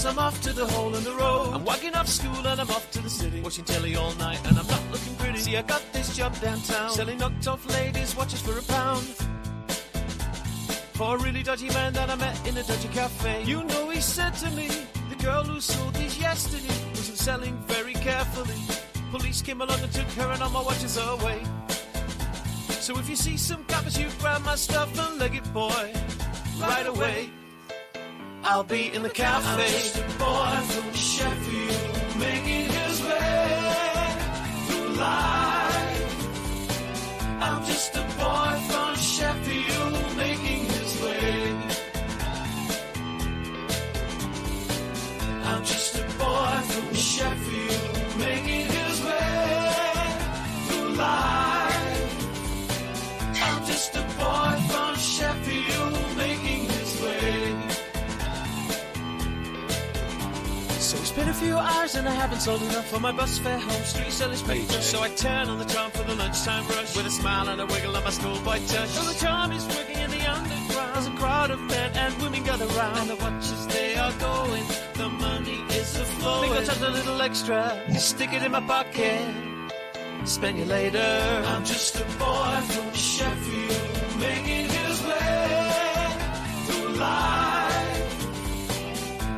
'cause I'm off to the hole in the road. I'm walking off school and I'm off to the city, watching telly all night and I'm not looking pretty. See, I got this job downtown, selling knocked off ladies' watches for £1. For a really dodgy man that I met in a dodgy cafe. You know, he said to me, the girl who sold these yesterday wasn't selling very carefully. Police came along and took her and all my watches away. So if you see some coppers, you grab my stuff and leg it, boy, right away. I'll be in the cafe. I'm just a boy from Sheffield, making his way through life. I'm just a boy from Sheffield, making his way. I'm just a boy from Sheffield, making his way through life. I'm just a boy from Sheffield, making his way. So it's been a few hours and I haven't sold enough for my bus fare home. Street sellers paper, so I turn on the charm for the lunchtime rush with a smile and a wiggle on my schoolboy touch. So the charm is working in the underground. There's a crowd of men and women gather round, and the watches they are going, the money is a flowing. Think I'll touch a little extra, stick it in my pocket, spend you later. I'm just a boy from Sheffield, making his way through life.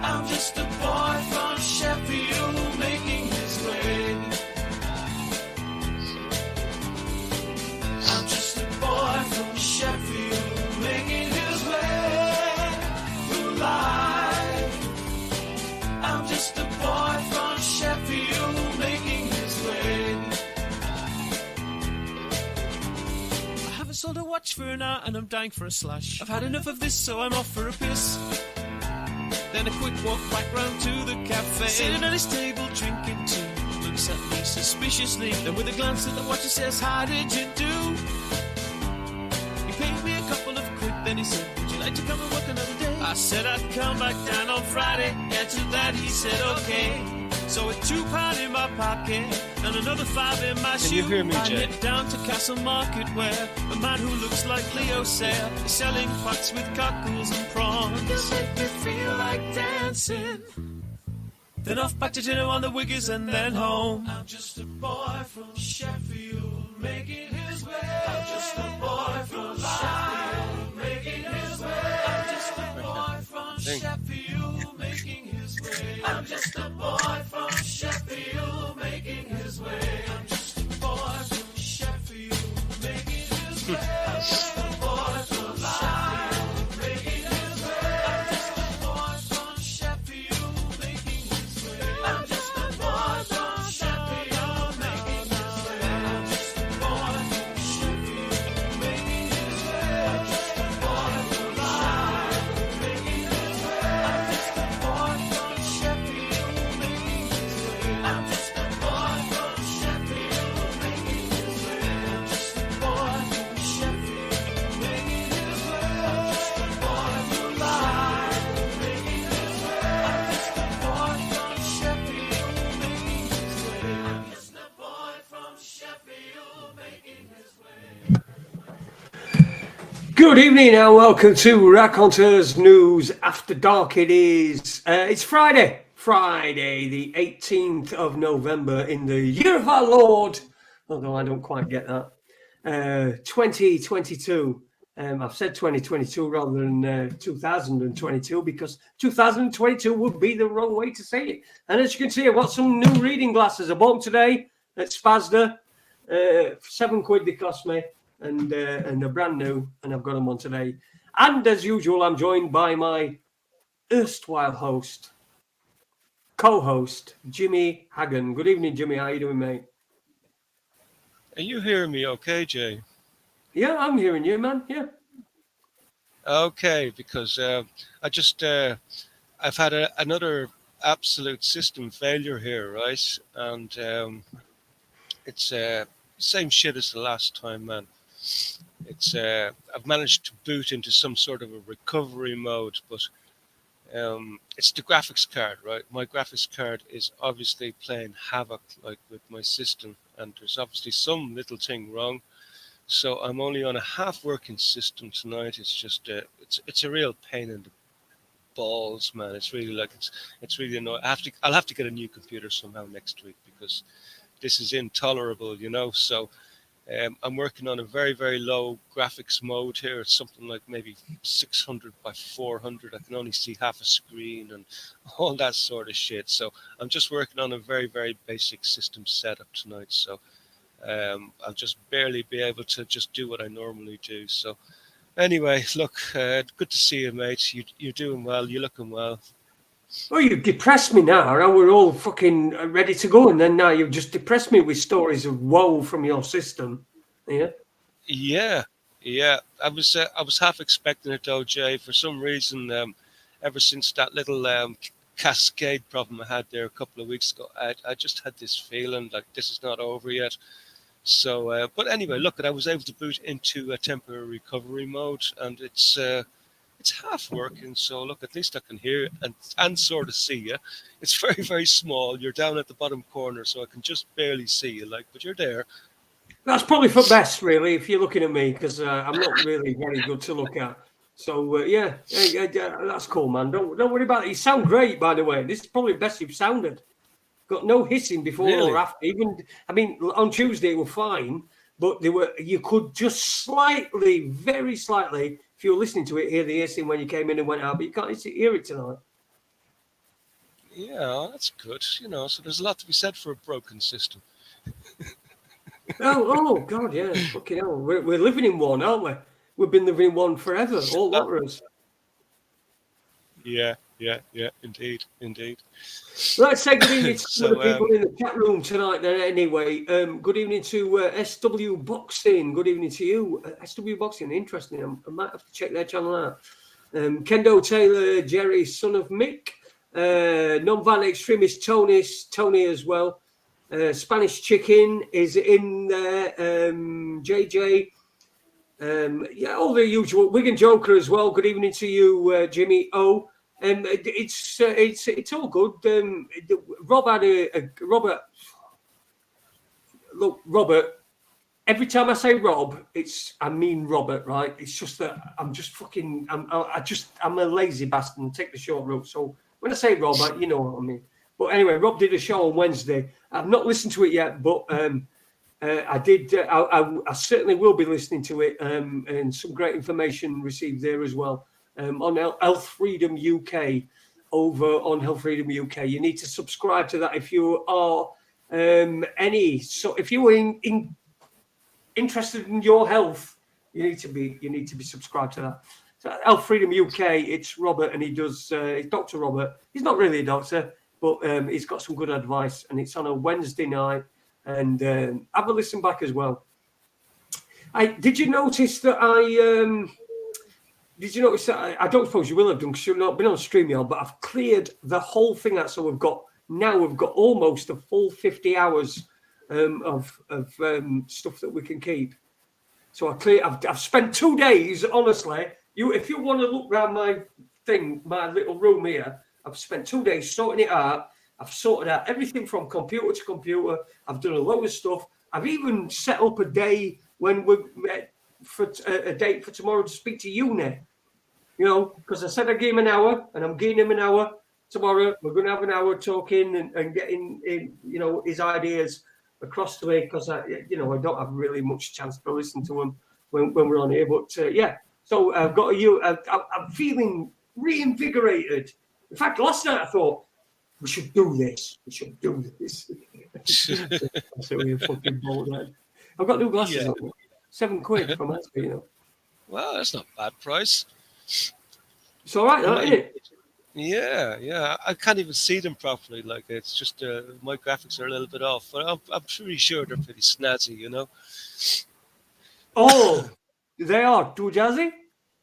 I'm just a boy from Sheffield, making his way. I'm just a boy from Sheffield, making his way through life. I'm just a boy from Sheffield, making his way. I haven't sold a watch for an hour and I'm dying for a slash. I've had enough of this, so I'm off for a piss. Then a quick walk back round to the cafe. Sitting at his table drinking tea, looks at me suspiciously. Then with a glance at the watch he says, how did you do? He paid me a couple of quid, then he said, would you like to come and work another day? I said I'd come back down on Friday, and to that he said okay. So with £2 in my pocket and another 5 in my shoe, you hear me, I Jay? head down to Castle Market where a man who looks like Leo Sayer is selling pots with cockles and prawns. You make me feel like dancing. Then off back to dinner on the Wiggers and then home. I'm just a boy from Sheffield, making his way. I'm just a boy from Sheffield, making his way. I'm just a boy from Sheffield, making his way. I'm just a boy from Sheffield, making his way. I'm just a boy from Sheffield, making his way. I'm just a boy from Sheffield, making his way. I'm just a boy from Sheffield, making his way. I'm just a boy from Sheffield, making his way. I'm just a boy from Sheffield, making his way. I'm just a boy from Sheffield, making his way. I'm just a boy from Sheffield, making his way. I'm just a boy from Sheffield, making his way. I'm just a boy from Sheffield, making his way. I'm just a boy from life, making his way. I'm just a boy from Sheffield, making his way. I'm just a boy from Sheffield, making his way. Good evening and welcome to Raconteurs News After Dark. It's Friday, the 18th of November in the year of our Lord, although I don't quite get that, 2022. I've said 2022 rather than 2022 because 2022 would be the wrong way to say it. And as you can see, I've got some new reading glasses. I bought them today at Spasda. £7 they cost me. And they're brand new, and I've got them on today. And as usual, I'm joined by my erstwhile co-host, Jimmy Hagan. Good evening, Jimmy. How you doing, mate? Are you hearing me okay, Jay? Yeah, I'm hearing you, man. Yeah. Okay, because I've had another absolute system failure here, right? And it's same shit as the last time, man. It's I've managed to boot into some sort of a recovery mode, but it's the graphics card, right? My graphics card is obviously playing havoc like with my system, and there's obviously some little thing wrong. So I'm only on a half working system tonight. It's just it's a real pain in the balls, man. It's really like it's really annoying. I'll have to get a new computer somehow next week because this is intolerable, you know. So I'm working on a very, very low graphics mode here. It's something like maybe 600 by 400. I can only see half a screen and all that sort of shit. So I'm just working on a very, very basic system setup tonight. So I'll just barely be able to just do what I normally do. So anyway, look, good to see you, mate. You're doing well. You're looking well. Oh, you depressed me now. Now we're all fucking ready to go, and then now you've just depressed me with stories of woe from your system. Yeah. Yeah. I was half expecting it though, Jay. For some reason, ever since that little cascade problem I had there a couple of weeks ago, I just had this feeling like this is not over yet. So, but anyway, look, I was able to boot into a temporary recovery mode, and it's half working. So look, at least I can hear you and sort of see you. It's very, very small. You're down at the bottom corner, so I can just barely see you, like, but you're there. That's probably for best, really, if you're looking at me, because I'm not really very good to look at. So yeah, that's cool, man. Don't worry about it. You sound great, by the way. This is probably the best you've sounded. Got no hissing before Really? or after. Even, I mean, on Tuesday it were fine, but you could just slightly, very slightly, if you were listening to it, hear the hissing when you came in and went out, but you can't hear it tonight. Yeah, that's good. You know, so there's a lot to be said for a broken system. Oh God, yeah, fucking hell. We're living in one, aren't we? We've been living in one forever, all lot of us. Yeah, indeed. Let's say good evening to some of the people in the chat room tonight then anyway. Good evening to SW Boxing. Good evening to you. SW Boxing, interesting. I might have to check their channel out. Kendo Taylor, Jerry, son of Mick. Non-violent extremist Tony as well. Spanish Chicken is in there. JJ. Yeah, all the usual. Wigan Joker as well. Good evening to you, Jimmy O. It's all good. Rob had Robert. Look, Robert. Every time I say Rob, I mean Robert, right? It's just that I'm just fucking. I'm a lazy bastard and take the short route. So when I say Rob, you know what I mean. But anyway, Rob did a show on Wednesday. I've not listened to it yet, but I did. I certainly will be listening to it, and some great information received there as well. On Health Freedom UK, over on Health Freedom UK. You need to subscribe to that if you are if you are interested in your health. You need to be subscribed to that. So Health Freedom UK. It's Robert, and he does. It's Dr. Robert. He's not really a doctor, but he's got some good advice, and it's on a Wednesday night. And have a listen back as well. Did you notice that Did you notice that? I don't suppose you will have done because you've not been on StreamYard, but I've cleared the whole thing out. So we've got almost a full 50 hours of stuff that we can keep. So I've spent 2 days, honestly. If you want to look around my little room here, I've spent 2 days sorting it out. I've sorted out everything from computer to computer. I've done a load of stuff. I've even set up a day when we met for a date for tomorrow to speak to you, Nick. You know, because I said I gave him an hour, and I'm giving him an hour tomorrow. We're going to have an hour talking and getting his ideas across to me, because I don't have really much chance to listen to him when we're on here. But yeah, so I've got I'm feeling reinvigorated. In fact, last night I thought we should do this. So we're fucking bold, right? I've got new glasses on. £7 from that, you know. Well, that's not a bad price. It's all right, isn't it? Yeah. I can't even see them properly. Like, it's just my graphics are a little bit off, but I'm pretty sure they're pretty snazzy, you know. Oh, they are too jazzy.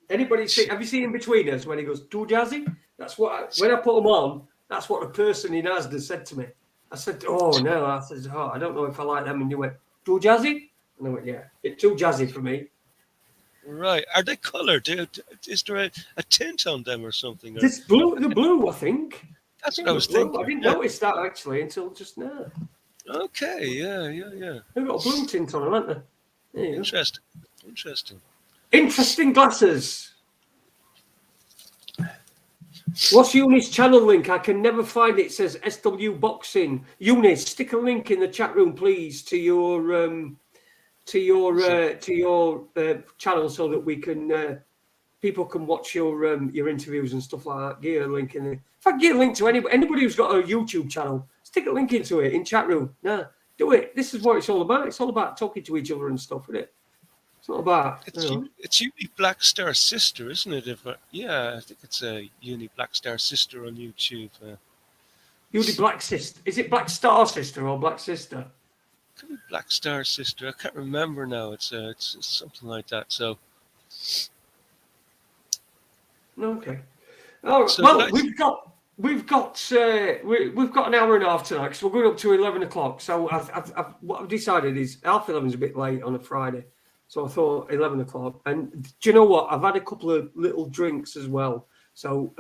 Anybody see? Have you seen In Between Us when he goes too jazzy? That's what when I put them on. That's what the person in Asda said to me. I said, "Oh no," I said, "Oh, I don't know if I like them." And you went, "Too jazzy?" And I went, "Yeah, it's too jazzy for me." Right. Are they coloured? Is there a tint on them or something? It's blue. The blue, I think. That's what I was thinking. I didn't notice that actually until just now. Okay. Yeah. They've got a blue tint on them, haven't they? Interesting. Interesting glasses. What's Eunice's channel link? I can never find it. It says SW Boxing. Eunice, stick a link in the chat room, please, to your channel so that we can people can watch your interviews and stuff like that. Get a link in there. If I can get a link to anybody who's got a YouTube channel, stick a link into it in chat room. Nah, do it. This is what it's all about. It's all about talking to each other and stuff, isn't it? It's not about. It's Uni Black Star Sister, isn't it? I think it's a Uni Black Star Sister on YouTube. Uni Black Sister. Is it Black Star Sister or Black Sister? Could be Black Star Sister. I can't remember now. It's something like that. So. Okay. Oh, So well, we've got an hour and a half tonight because we're going up to 11 o'clock. So what I've decided is 11:30 a bit late on a Friday, so I thought 11 o'clock. And do you know what? I've had a couple of little drinks as well, so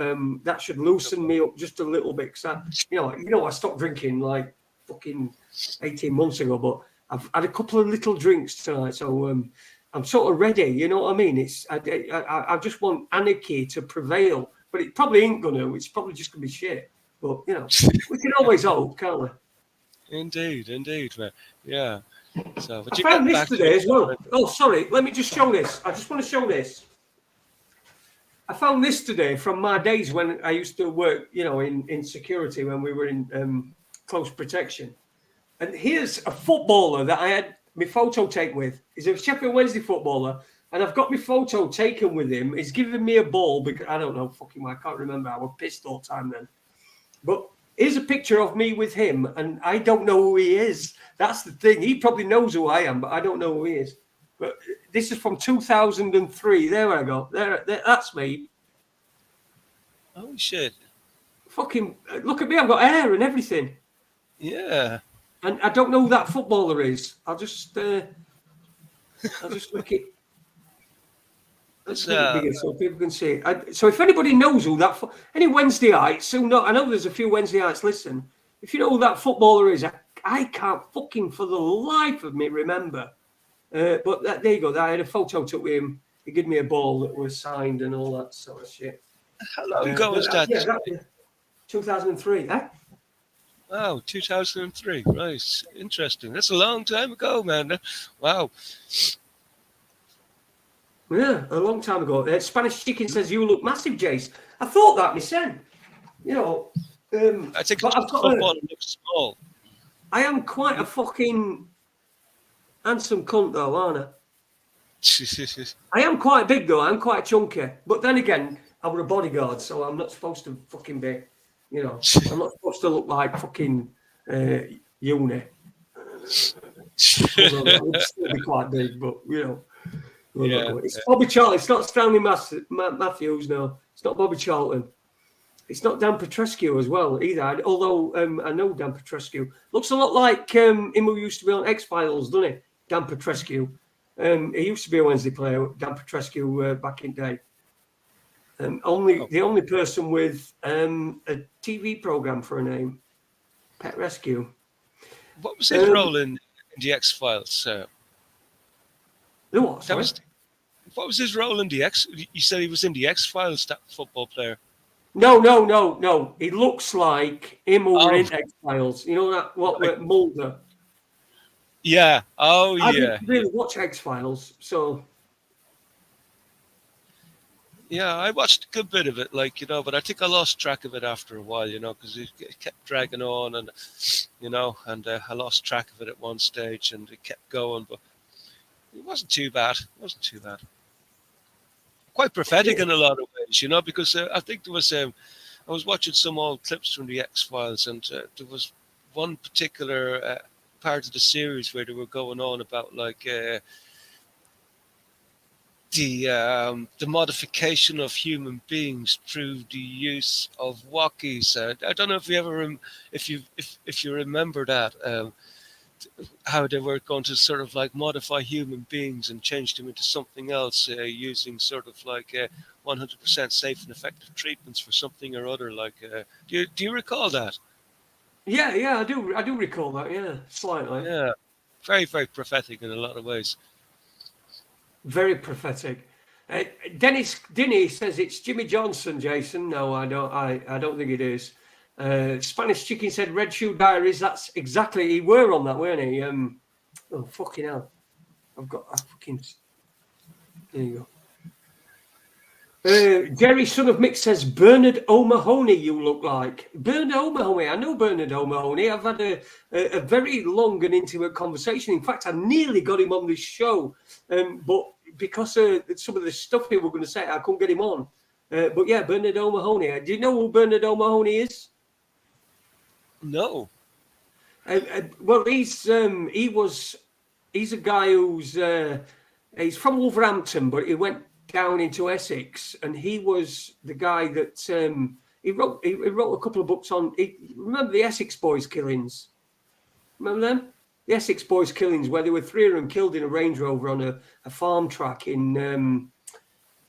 that should loosen me up just a little bit. Because I stopped drinking like fucking 18 months ago, but I've had a couple of little drinks tonight, so I'm sort of ready. You know what I mean? I just want anarchy to prevail. But it probably ain't going to. It's probably just going to be shit. But, we can always hope, can't we? Indeed, man. Yeah. So, but I found this today as well. Oh, sorry. Let me just show this. I just want to show this. I found this today from my days when I used to work, in security when we were in close protection. And here's a footballer that I had my photo taken with. He's a Sheffield Wednesday footballer. And I've got my photo taken with him. He's giving me a ball because I don't know, I can't remember. I was pissed all the time then. But here's a picture of me with him, and I don't know who he is. That's the thing. He probably knows who I am, but I don't know who he is. But this is from 2003. There I go. There, that's me. Oh shit! Fucking look at me. I've got hair and everything. Yeah. And I don't know who that footballer is. I'll just look it. Let's make it bigger so people can see it. So if anybody knows who that any Wednesdayites who know, I know there's a few Wednesdayites listen. If you know who that footballer is, I can't fucking for the life of me remember. But there you go. I had a photo took with him. He gave me a ball that was signed and all that sort of shit. How long ago was that? Yeah, 2003. Wow, 2003. Right, interesting. That's a long time ago, man. Wow. Yeah, a long time ago. Spanish Chicken says, you look massive, Jace. I thought that myself. I think football looks small. I am quite a fucking handsome cunt, though, aren't I? I am quite big, though. I'm quite chunky. But then again, I was a bodyguard, so I'm not supposed to fucking be, I'm not supposed to look like fucking Uni. Although that would still be quite big, but, It's Bobby Charlton. It's not Stanley Matthews, no. It's not Bobby Charlton. It's not Dan Petrescu as well either. Although I know Dan Petrescu. Looks a lot like him who used to be on X-Files, doesn't he? Dan Petrescu. He used to be a Wednesday player, Dan Petrescu, back in the day. The only person with a TV program for a name, Pet Rescue. What was his role in the X-Files? What was his role in the X? You said he was in the X-Files, that football player. No. He looks like him who were in X-Files. You know that what Mulder. Yeah. Oh, I didn't really watch X-Files, so. Yeah, I watched a good bit of it, but I think I lost track of it after a while, because it kept dragging on, and I lost track of it at one stage, and it kept going, but. It wasn't too bad. Quite prophetic in a lot of ways, because I think there was. I was watching some old clips from the X-Files, and there was one particular part of the series where they were going on about the modification of human beings through the use of walkies. I don't know if you ever if you remember that. How they were going to sort of modify human beings and change them into something else using sort of 100% safe and effective treatments for something or other. Do you recall that? Yeah, I do recall that. Yeah, slightly. Yeah, very, very prophetic in a lot of ways. Very prophetic. Dennis Dinny says it's Jimmy Johnson, Jason. No, I don't think it is. Spanish Chicken said Red Shoe Diaries. That's exactly, he were on that, weren't he? Oh, fucking hell. There you go. Jerry, son of Mick, says Bernard O'Mahony you look like. Bernard O'Mahony, I know Bernard O'Mahony. I've had a very long and intimate conversation. In fact, I nearly got him on this show, but because of some of the stuff we were going to say, I couldn't get him on. But yeah, Bernard O'Mahony. Do you know who Bernard O'Mahony is? No. Well, he's a guy who's he's from Wolverhampton, but he went down into Essex, and he was the guy that he wrote a couple of books on. Remember the Essex Boys killings? Remember them? The Essex Boys killings, where there were 3 of them killed in a Range Rover on a farm track in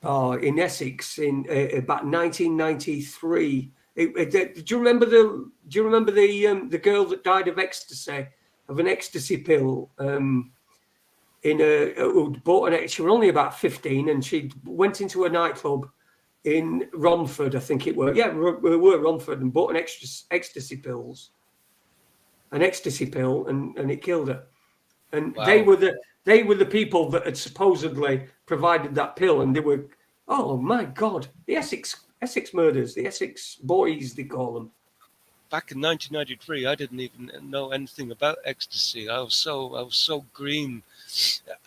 Essex in about 1993. Do you remember the girl that died of an ecstasy pill? Who bought she was only about 15, and she went into a nightclub in Romford, I think it were. Yeah, we were Romford, and bought an ecstasy pill, and it killed her. And wow. they were the people that had supposedly provided that pill, and they were, oh my God, the Essex murders, the Essex Boys, they call them. Back in 1993, I didn't even know anything about ecstasy. I was so green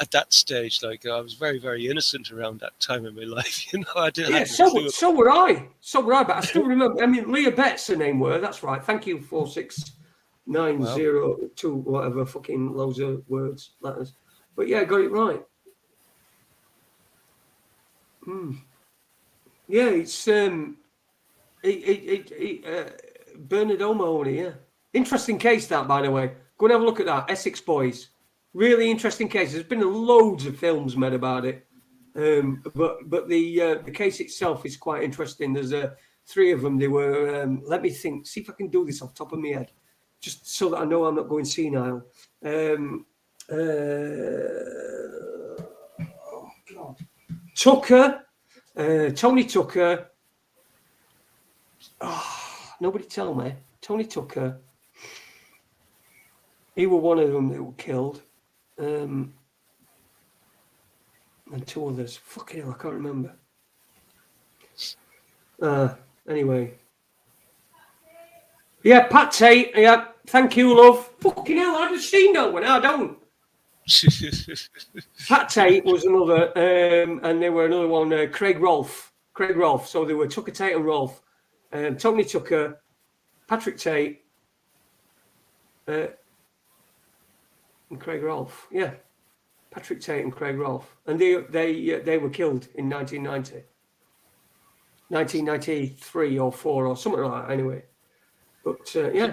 at that stage. Like, I was very, very innocent around that time in my life. You know, I didn't. Yeah, so were I. But I still remember. I mean, Leah Betts, her name were. That's right. Thank you, 46902, whatever, fucking loads of letters. But yeah, I got it right. Yeah, it's Bernard O'Mahony, yeah. Interesting case, that, by the way. Go and have a look at that. Essex Boys. Really interesting case. There's been loads of films made about it. But the case itself is quite interesting. There's 3 of them. They were, let me think, see if I can do this off the top of my head, just so that I know I'm not going senile. Oh, God. Tucker, Tony Tucker. Nobody tell me. Tony Tucker. He was one of them that were killed. And 2 others. Fucking hell, I can't remember. Anyway. Yeah, Pat Tate. Yeah, thank you, love. Fucking hell, I just seen that one. I don't. Pat Tate was another, and there were another one, Craig Rolfe. So there were Tucker Tate and Rolfe. Tony Tucker, Patrick Tate, and Craig Rolfe. Yeah, Patrick Tate and Craig Rolfe, and they were killed in 1993 or 4 or something like that. Anyway, but yeah.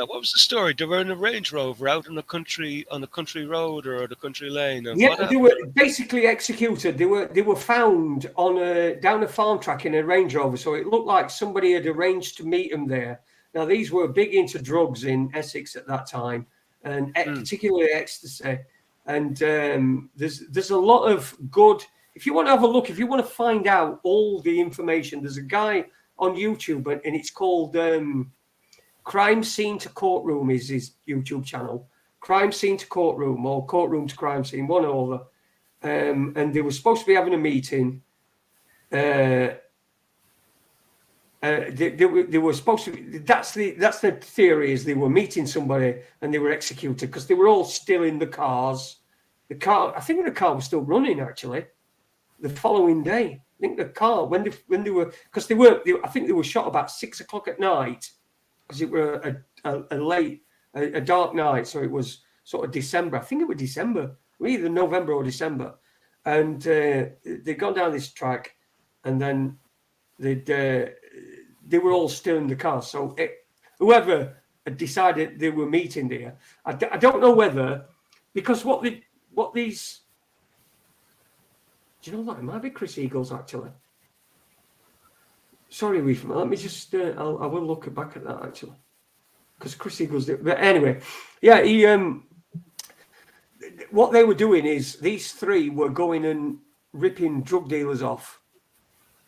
What was the story? They were in a Range Rover out on a country road or the country lane. And yeah, they were basically executed. They were found on down a farm track in a Range Rover. So it looked like somebody had arranged to meet them there. Now these were big into drugs in Essex at that time, and particularly ecstasy. And there's a lot of good. If you want to have a look, if you want to find out all the information, there's a guy on YouTube, and it's called Crime Scene to Courtroom is his YouTube channel. Crime Scene to Courtroom, or Courtroom to Crime Scene, one or other. And they were supposed to be having a meeting. They were supposed to. That's the theory, is they were meeting somebody and they were executed because they were all still in the cars. I think the car was still running actually. The following day, I think the car when they were, because I think they were shot about 6 o'clock at night, because it were a dark night, so it was sort of December. I think it was December, either November or December, and they'd gone down this track, and then they were all still in the car. So whoever had decided they were meeting there, I don't know whether, because what these. Do you know that? It might be Chris Eagles, actually. Sorry, Reef. Let me just... I will look back at that, actually. Because Chris Eagles... But anyway, yeah, what they were doing is these 3 were going and ripping drug dealers off.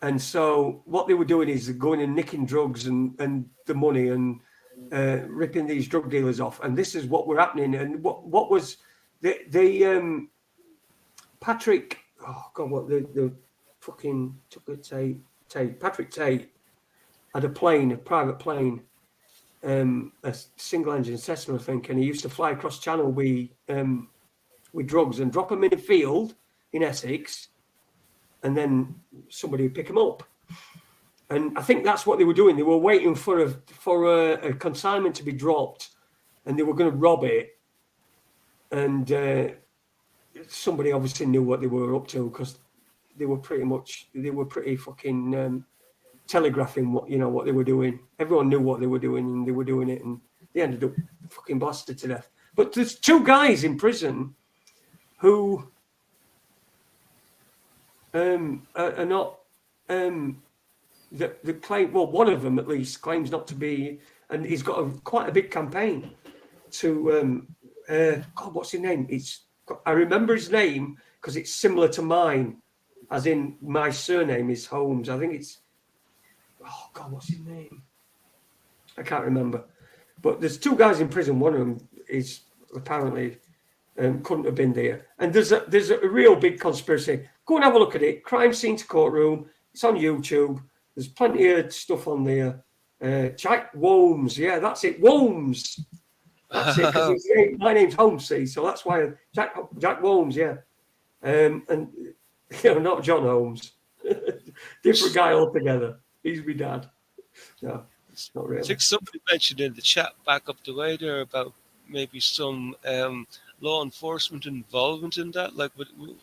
And so what they were doing is going and nicking drugs and the money and ripping these drug dealers off. And this is what were happening. And what was the Patrick? Oh God, what the fucking took a Tate. Patrick Tate had a private plane, a single engine Cessna, I think, and he used to fly across Channel with drugs and drop them in a field in Essex, and then somebody would pick them up. And I think that's what they were doing. They were waiting for a consignment to be dropped, and they were going to rob it. And somebody obviously knew what they were up to, because they were pretty fucking telegraphing what they were doing. Everyone knew what they were doing, and they were doing it, and they ended up fucking blasted to death. But there's 2 guys in prison who are not the claim. Well, one of them at least claims not to be, and he's got quite a big campaign to God, what's his name? I remember his name because it's similar to mine, as in my surname is Holmes. I think it's, oh God, what's his name? I can't remember. But there's 2 guys in prison. One of them is apparently couldn't have been there. And there's a real big conspiracy. Go and have a look at it. Crime Scene to Courtroom. It's on YouTube. There's plenty of stuff on there. Jack Womes. Yeah, that's it. Womes. That's it. 'Cause my name's Holmes, see, so that's why Jack Womes. Yeah, and not John Holmes. Different guy altogether. He's my dad. No, it's not really. I think somebody mentioned in the chat back up the way there about maybe some law enforcement involvement in that. Like,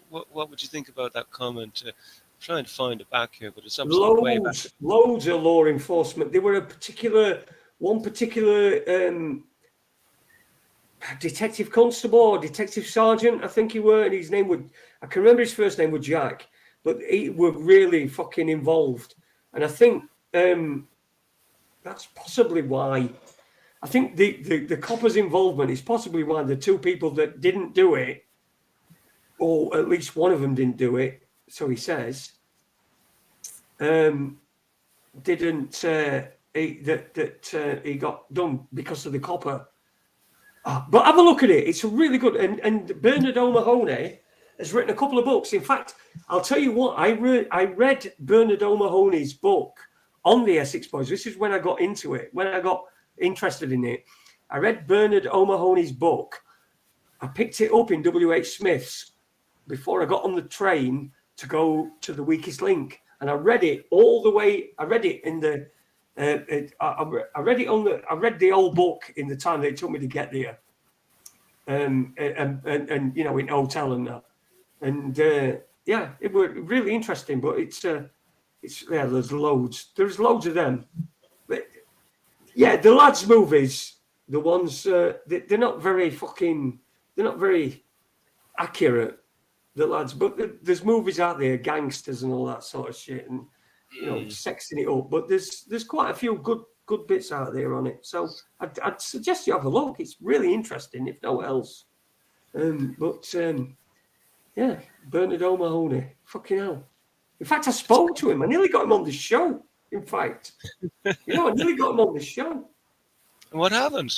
what would you think about that comment? I'm trying to find it back here, but it's absolutely way back. Loads of law enforcement. They were one particular detective constable or detective sergeant, I think he were, and his name would, I can remember his first name was Jack, but he were really fucking involved. And I think that's possibly why. I think the coppers' involvement is possibly why the 2 people that didn't do it, or at least one of them didn't do it, so he says, he got done because of the copper. But have a look at it. It's a really good. And Bernard O'Mahony has written a couple of books. In fact, I'll tell you what, I read Bernard O'Mahony's book on the Essex Boys. This is when I got into it, when I got interested in it. I read Bernard O'Mahony's book. I picked it up in W.H. Smith's before I got on the train to go to the Weakest Link. And I read it all the way. I read it in the I read the old book in the time that it took me to get there, and in hotel and that, and it were really interesting. But it's there's loads of them. But yeah, the lads' movies, the ones they're not very accurate, the lads. But there's movies out there, gangsters and all that sort of shit, and sexing it up, but there's quite a few good bits out there on it. So I'd suggest you have a look. It's really interesting, if no else. Bernard O'Mahony, fucking hell. In fact, I spoke to him. I nearly got him on the show. In fact, I nearly got him on the show. And what happened?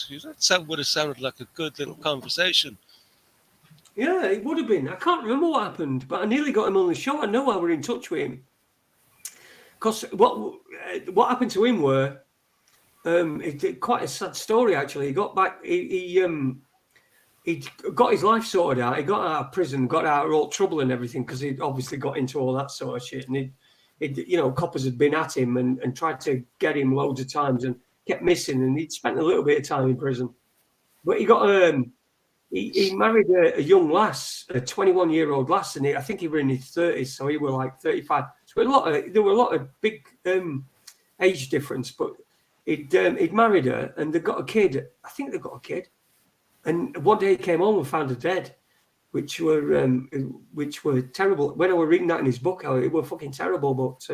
That would have sounded like a good little conversation. Yeah, it would have been. I can't remember what happened, but I nearly got him on the show. I know I were in touch with him. Because what happened to him were quite a sad story, actually. He got back, he got his life sorted out. He got out of prison, got out of all trouble and everything, because he'd obviously got into all that sort of shit. And coppers had been at him and tried to get him loads of times and kept missing. And he'd spent a little bit of time in prison. But he got he married a young lass, a 21-year-old lass, and I think he was in his 30s, so he was like 35. So there were a lot of big age difference, but he'd married her, and they got a kid. I think they got a kid. And one day he came home and found her dead, which were terrible. When I was reading that in his book, it was fucking terrible. But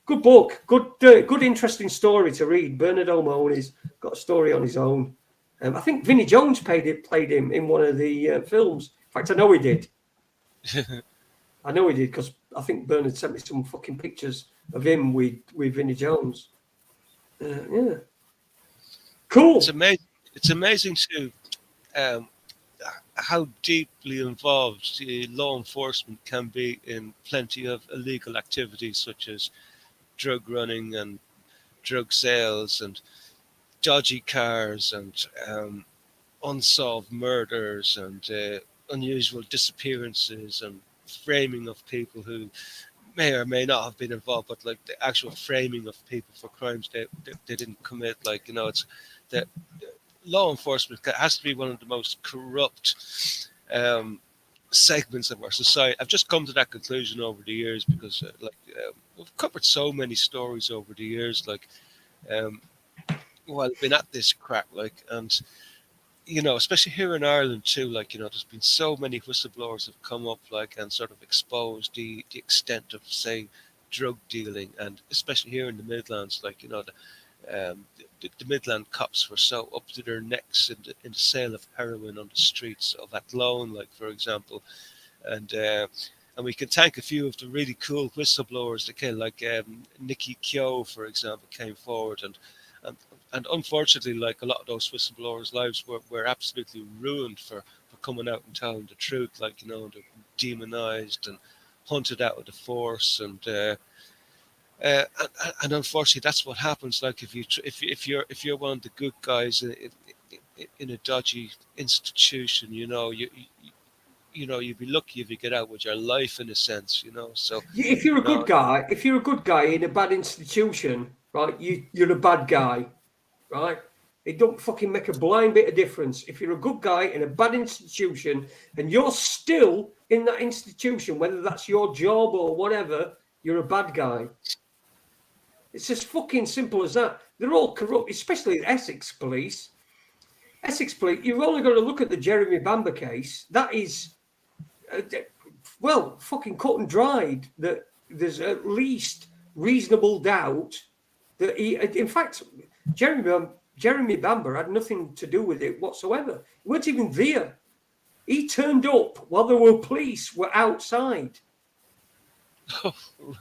good book, good interesting story to read. Bernard O'Mahony's got a story on his own. I think Vinnie Jones played him in one of the films. In fact, I know he did. I know he did because I think Bernard sent me some fucking pictures of him with Vinnie Jones. Yeah, cool. It's amazing to um, how deeply involved law enforcement can be in plenty of illegal activities such as drug running and drug sales and dodgy cars and unsolved murders and unusual disappearances and framing of people who may or may not have been involved, but like the actual framing of people for crimes they didn't commit. Like, it's that law enforcement has to be one of the most corrupt segments of our society. I've just come to that conclusion over the years because we've covered so many stories over the years, like while I've been at this crack, like, and especially here in Ireland too, like, there's been so many whistleblowers have come up, like, and sort of exposed the extent of, say, drug dealing, and especially here in the Midlands, like, the Midland cops were so up to their necks in the sale of heroin on the streets of Athlone, like, for example, and we can thank a few of the really cool whistleblowers that came, like Nicky Kyo, for example, came forward and unfortunately, like, a lot of those whistleblowers' lives were absolutely ruined for coming out and telling the truth. Like, they're demonized and hunted out of the force, and unfortunately, that's what happens. Like, if you're one of the good guys in a dodgy institution, you'd be lucky if you get out with your life, in a sense. So If you're a good guy in a bad institution, right, you're a bad guy, right? It don't fucking make a blind bit of difference. If you're a good guy in a bad institution and you're still in that institution, whether that's your job or whatever, you're a bad guy. It's as fucking simple as that. They're all corrupt, especially the Essex police. You're only going to look at the Jeremy Bamber case. That is, fucking cut and dried. That there's at least reasonable doubt that he, in fact, Jeremy Bamber had nothing to do with it whatsoever. He weren't even there. He turned up while the police were outside. Oh,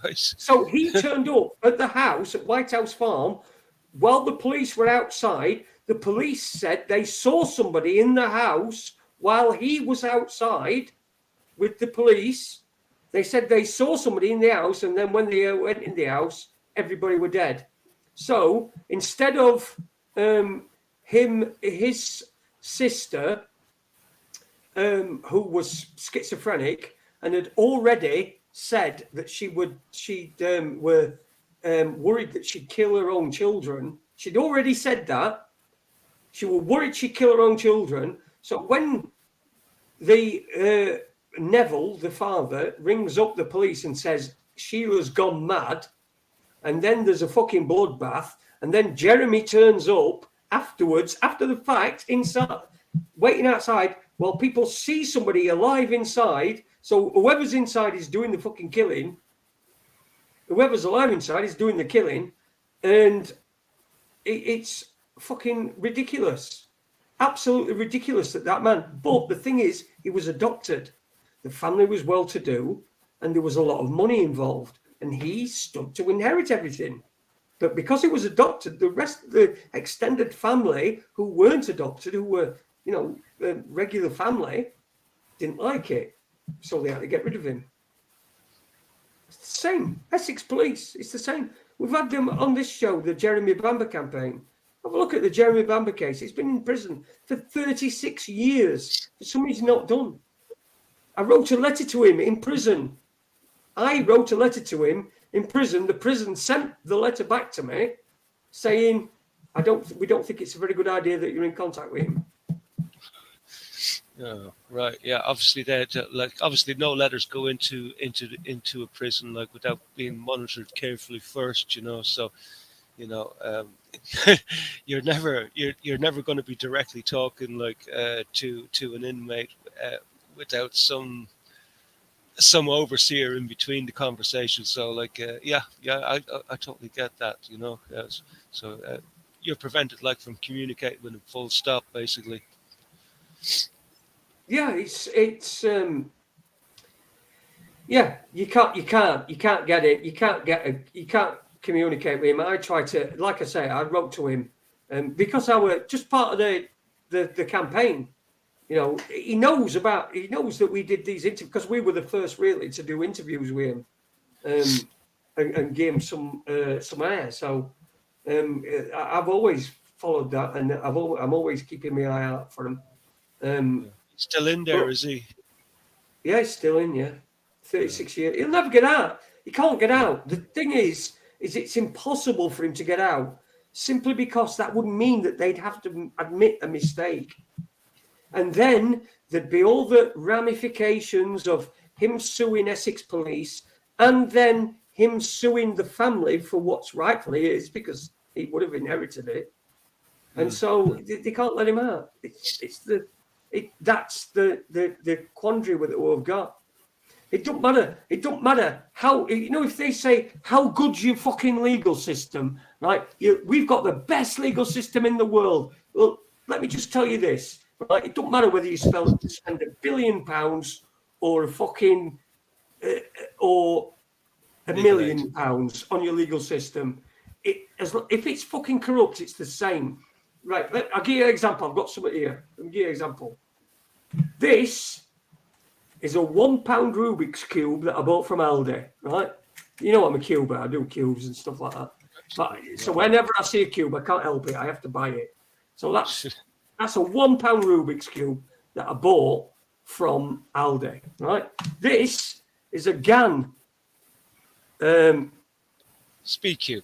right. So he turned up at the house at White House Farm while the police were outside. The police said they saw somebody in the house while he was outside with the police. They said they saw somebody in the house, and then when they went in the house, everybody were dead. So instead of his sister, who was schizophrenic and had already said that were worried that she'd kill her own children. She'd already said that. She was worried she'd kill her own children. So when Neville, the father, rings up the police and says Sheila's gone mad, and then there's a fucking bloodbath, and then Jeremy turns up afterwards, after the fact, inside, waiting outside, while people see somebody alive inside. So whoever's inside is doing the fucking killing. Whoever's alive inside is doing the killing, and it's fucking ridiculous. Absolutely ridiculous that man. But the thing is, he was adopted. The family was well-to-do, and there was a lot of money involved, and he stood to inherit everything. But because he was adopted, the rest of the extended family who weren't adopted, who were, regular family, didn't like it. So they had to get rid of him. It's the same. Essex Police, it's the same. We've had them on this show, the Jeremy Bamber campaign. Have a look at the Jeremy Bamber case. He's been in prison for 36 years for something he's not done. I wrote a letter to him in prison. I wrote a letter to him in prison. The prison sent the letter back to me saying, we don't think it's a very good idea that you're in contact with him. Oh, right. Yeah. Obviously, obviously, no letters go into a prison like without being monitored carefully first. So, you're never going to be directly talking like to an inmate without some overseer in between the conversation. So, like, I totally get that. So you're prevented like from communicating with him full stop, basically. Yeah, it's Yeah, you can't get it. You can't communicate with him. I tried to, like I say, I wrote to him, because I were just part of the campaign. You know, he knows that we did these interviews because we were the first really to do interviews with him, and give him some air. So I've always followed that, and I'm always keeping my eye out for him. Still in there, But is he? yeah, he's still in. Yeah, 36 years. He'll never get out. He can't get out. The thing is it's impossible for him to get out simply because that would mean that they'd have to admit a mistake. And then there'd be all the ramifications of him suing Essex Police and then him suing the family for what's rightfully his because he would have inherited it. And so they can't let him out. That's the quandary with it we've got. It don't matter. It don't matter how, if they say, how good's your fucking legal system, right? We've got the best legal system in the world. Well, let me just tell you this, right? It don't matter whether you spend £1 billion or a fucking, or £1 million on your legal system. If it's fucking corrupt, it's the same. Right, I'll give you an example. I've got something here. I'll give you an example. This is a £1 Rubik's Cube that I bought from Aldi, right? You know I'm a cuber. I do cubes and stuff like that. But, so whenever I see a cube, I can't help it. I have to buy it. So that's a £1 Rubik's Cube that I bought from Aldi, right? This is a GAN. Speed Cube.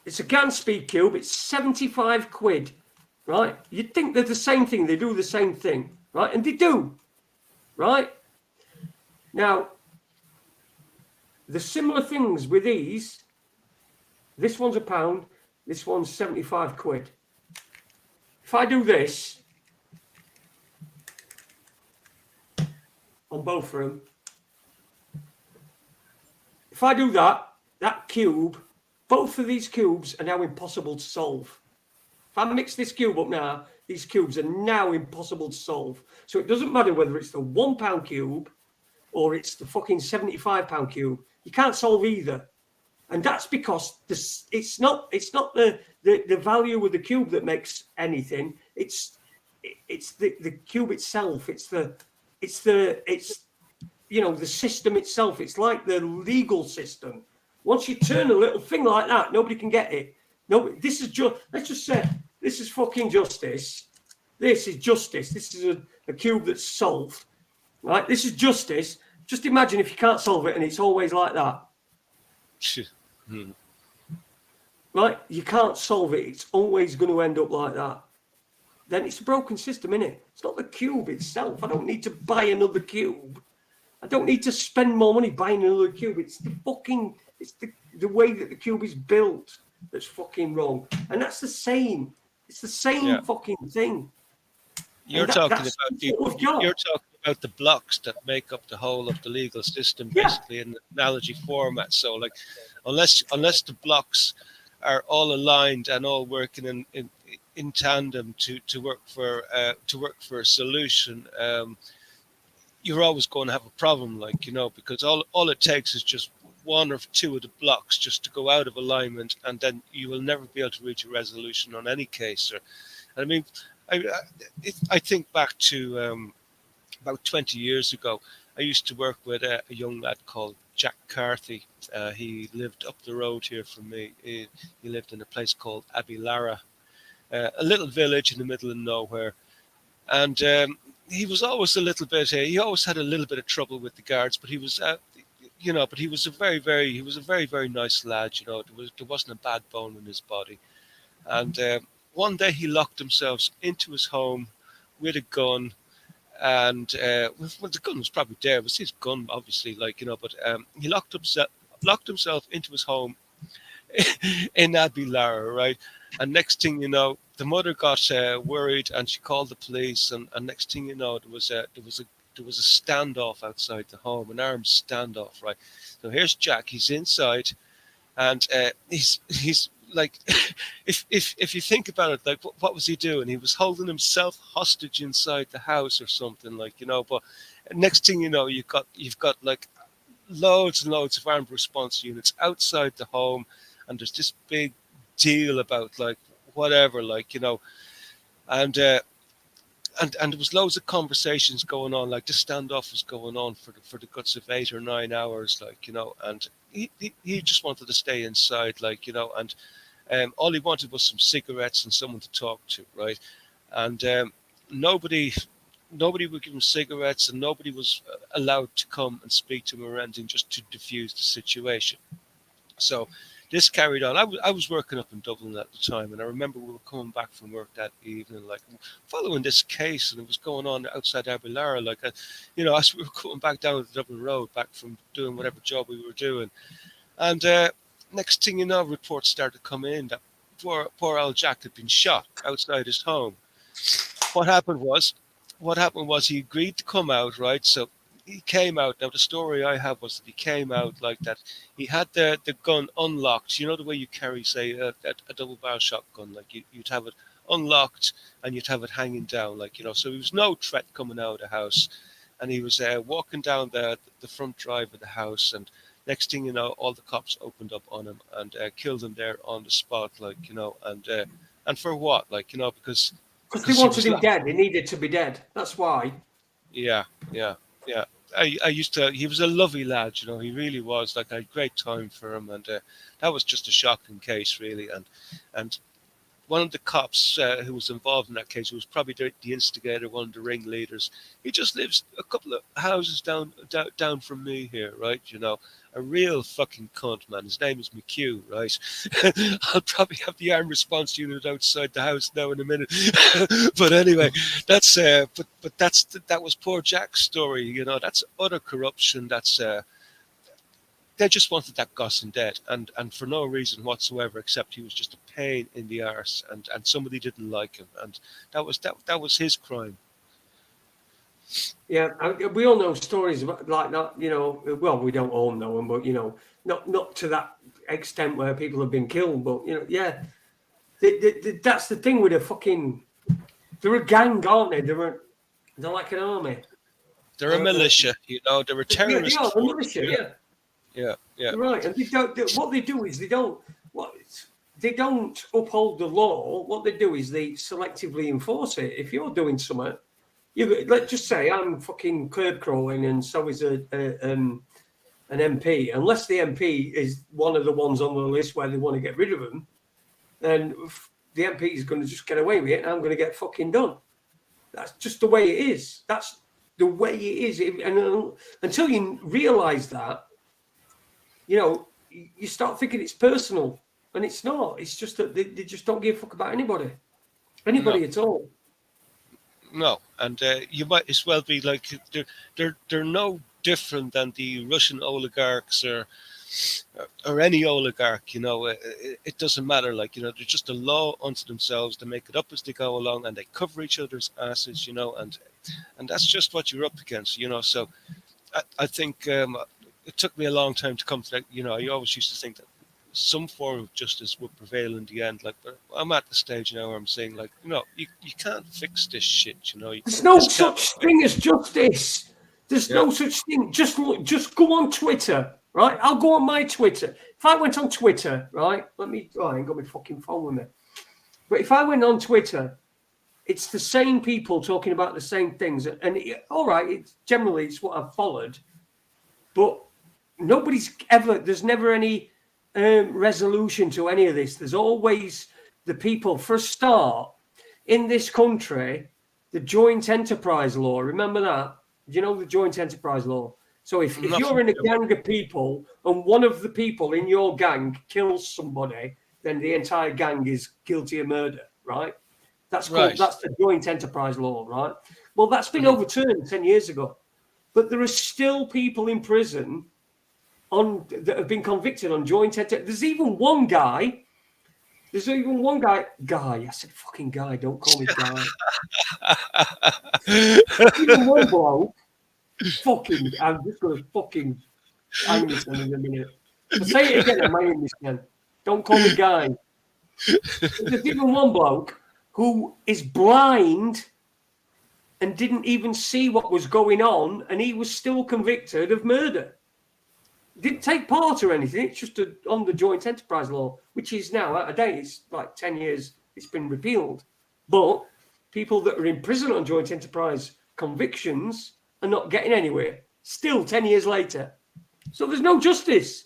It's a GAN Speed Cube. It's 75 quid, right? You'd think they're the same thing. They do the same thing, right? And they do, right? Now, the similar things with these, this one's £1, this one's 75 quid. If I do this on both of them, if I do that cube, both of these cubes are now impossible to solve. If I mix this cube up now, these cubes are now impossible to solve. So it doesn't matter whether it's the £1 cube or it's the fucking £75 cube. You can't solve either. And that's because it's not the value of the cube that makes anything. It's the cube itself. It's the system itself. It's like the legal system. Once you turn a little thing like that, nobody can get it. No, this is just, let's just say, this is fucking justice. This is justice. This is a cube that's solved, right? This is justice. Just imagine if you can't solve it and it's always like that. Right? You can't solve it. It's always going to end up like that. Then it's a broken system, isn't it? It's not the cube itself. I don't need to buy another cube. I don't need to spend more money buying another cube. It's the way that the cube is built that's fucking wrong. And that's the same. It's the same fucking thing. You're talking about the blocks that make up the whole of the legal system, basically in the analogy format. So, like, unless the blocks are all aligned and all working in tandem to work for a solution, you're always going to have a problem, because all it takes is just one or two of the blocks just to go out of alignment, and then you will never be able to reach a resolution on any case. I think back to about 20 years ago. I used to work with a young lad called Jack Carthy. He lived up the road here from me. He lived in a place called Abilara, a little village in the middle of nowhere. And he was always a little bit. He always had a little bit of trouble with the guards, but he was, but he was a very, very nice lad. There wasn't a bad bone in his body. And one day he locked himself into his home with a gun, and the gun was probably there. It was his gun, obviously, but he locked himself into his home in Abilara, right? And next thing you know, the mother got worried, and she called the police. And next thing you know, there was a standoff outside the home, an armed standoff, right? So here's Jack. He's inside, and he's like, if you think about it, like, what was he doing? He was holding himself hostage inside the house or something, But next thing you know, you've got like loads and loads of armed response units outside the home, and there's this big deal about like whatever, like and and there was loads of conversations going on, like this standoff was going on for the guts of 8 or 9 hours, like and he just wanted to stay inside, like and all he wanted was some cigarettes and someone to talk to, right? And nobody would give him cigarettes, and nobody was allowed to come and speak to him or anything, just to diffuse the situation. So this carried on. I was working up in Dublin at the time, and I remember we were coming back from work that evening, like following this case, and it was going on outside Abelara, like as we were coming back down the Dublin Road, back from doing whatever job we were doing, and next thing you know, reports started coming in that poor old Jack had been shot outside his home. What happened was he agreed to come out, right? So he came out. Now the story I have was that he came out like that. He had the gun unlocked. You know the way you carry, say, a double barrel shotgun, like you'd have it unlocked and you'd have it hanging down, like So there was no threat coming out of the house, and he was walking down the front drive of the house, and next thing you know, all the cops opened up on him and killed him there on the spot, like and for what, like because they wanted him dead. He needed to be dead. That's why. Yeah. I used to. He was a lovely lad, He really was. Like I had a great time for him, and that was just a shocking case, really. And one of the cops who was involved in that case, who was probably the instigator, one of the ringleaders, he just lives a couple of houses down from me here, right? A real fucking cunt, man. His name is McHugh, right? I'll probably have the armed response unit outside the house now in a minute. But anyway, that's but that was poor Jack's story. That's utter corruption. That's they just wanted that Gosling dead, and for no reason whatsoever, except he was just a pain in the arse, and somebody didn't like him, and that was his crime. Yeah, we all know stories like that. Well, we don't all know them, but not to that extent where people have been killed. But yeah, that's the thing with a fucking. They're a gang, aren't they? They're like an army. They're a militia, They're a terrorist. Yeah, a militia. Yeah. Right, and what they do is they don't uphold the law. What they do is they selectively enforce it. If you're doing something, let's just say I'm fucking curb crawling, and so is an MP. Unless the MP is one of the ones on the list where they want to get rid of them, then the MP is going to just get away with it, and I'm going to get fucking done. That's just the way it is. That's the way it is. And until you realise that, you start thinking it's personal, and it's not. It's just that they just don't give a fuck about anybody at all. No, and you might as well be like they're no different than the Russian oligarchs or any oligarch. It doesn't matter. Like they're just a law unto themselves. They make it up as they go along, and they cover each other's asses. And that's just what you're up against. So I think it took me a long time to come to that. I always used to think that some form of justice would prevail in the end. Like, but I'm at the stage now where I'm saying, like, you can't fix this shit. There's no such thing as justice. There's no such thing. Just go on Twitter, right? I'll go on my Twitter. If I went on Twitter, right? I ain't got my fucking phone with me. But if I went on Twitter, it's the same people talking about the same things. And all right, generally it's what I've followed, but there's never any resolution to any of this. There's always the people. For a start, in this country, the joint enterprise law, remember that? Do you know the joint enterprise law? So if you're in a gang of people and one of the people in your gang kills somebody, then the entire gang is guilty of murder, right? That's the joint enterprise law, right? Well, that's been overturned 10 years ago. But there are still people in prison that have been convicted on joint enterprise. There's even one guy. Guy, I said fucking guy, don't call me guy. Even one bloke. Fucking, I'm just going to fucking hang this one in a minute. But say it again, I'm hanging this man. Don't call me guy. There's even one bloke who is blind and didn't even see what was going on, and he was still convicted of murder. didn't take part or anything. It's just on the joint enterprise law, which is now out of date. It's like 10 years. It's been repealed. But people that are in prison on joint enterprise convictions are not getting anywhere. Still 10 years later. So there's no justice.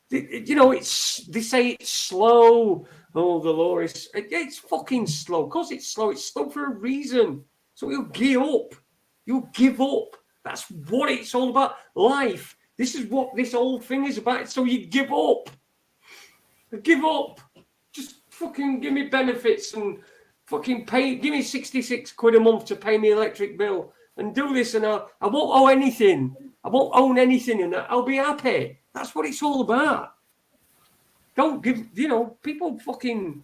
You know, they say it's slow. Oh, the law is, it's fucking slow. Of course it's slow. It's slow for a reason. So you'll give up. You'll give up. That's what it's all about. Life. This is what this whole thing is about. So you give up. Give up. Just fucking give me benefits and fucking pay. Give me 66 quid a month to pay me electric bill and do this, and I won't owe anything. I won't own anything, and I'll be happy. That's what it's all about. Don't give, you know, people fucking.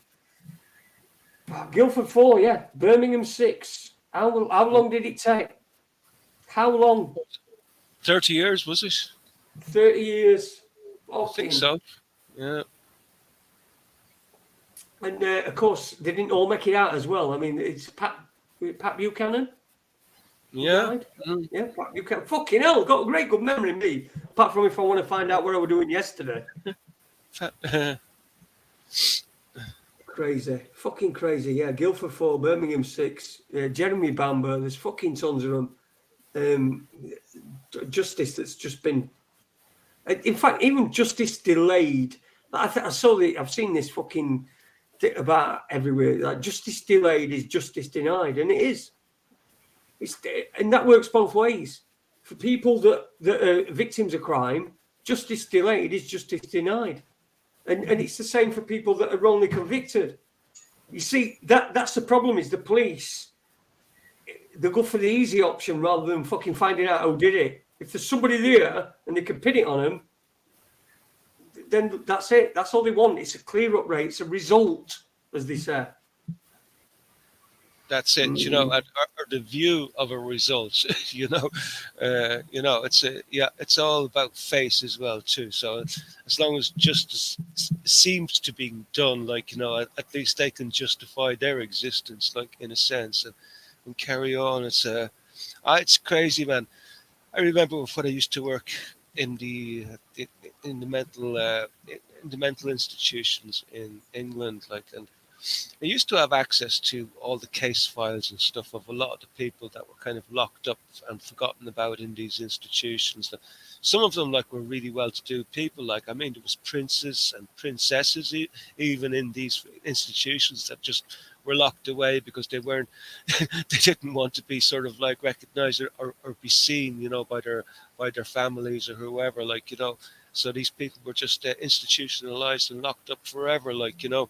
Guildford 4, yeah. Birmingham 6. How long did it take? How long? 30 years, was it? 30 years. I think so. Yeah. And of course, they didn't all make it out as well. I mean, it's Pat Buchanan. Yeah. Yeah, Pat Buchanan. Fucking hell, got a great good memory, me. Apart from if I want to find out what I was doing yesterday. Crazy. Fucking crazy. Yeah, Guildford 4, Birmingham 6, Jeremy Bamber. There's fucking tons of them. Justice that's just been. In fact, even justice delayed. I've seen this fucking thing about everywhere. Like justice delayed is justice denied, and it is. And that works both ways. For people that are victims of crime, justice delayed is justice denied, and it's the same for people that are wrongly convicted. You see, that's the problem. Is the police they go for the easy option rather than fucking finding out who did it. If there's somebody there and they can pin it on them, then that's it. That's all they want. It's a clear up rate. It's a result, as they say. That's it, you know, or the view of a result, you know, it's all about face as well too. So as long as justice seems to be done, like, you know, at least they can justify their existence, like in a sense, and carry on. It's crazy, man. I remember when I used to work in the mental institutions in England, like, and I used to have access to all the case files and stuff of a lot of the people that were kind of locked up and forgotten about in these institutions. Some of them, like, were really well-to-do people. Like, I mean, there was princes and princesses even in these institutions that just were locked away because they weren't, they didn't want to be sort of like recognized or be seen, you know, by their families or whoever, like, you know. So these people were just institutionalized and locked up forever, like, you know,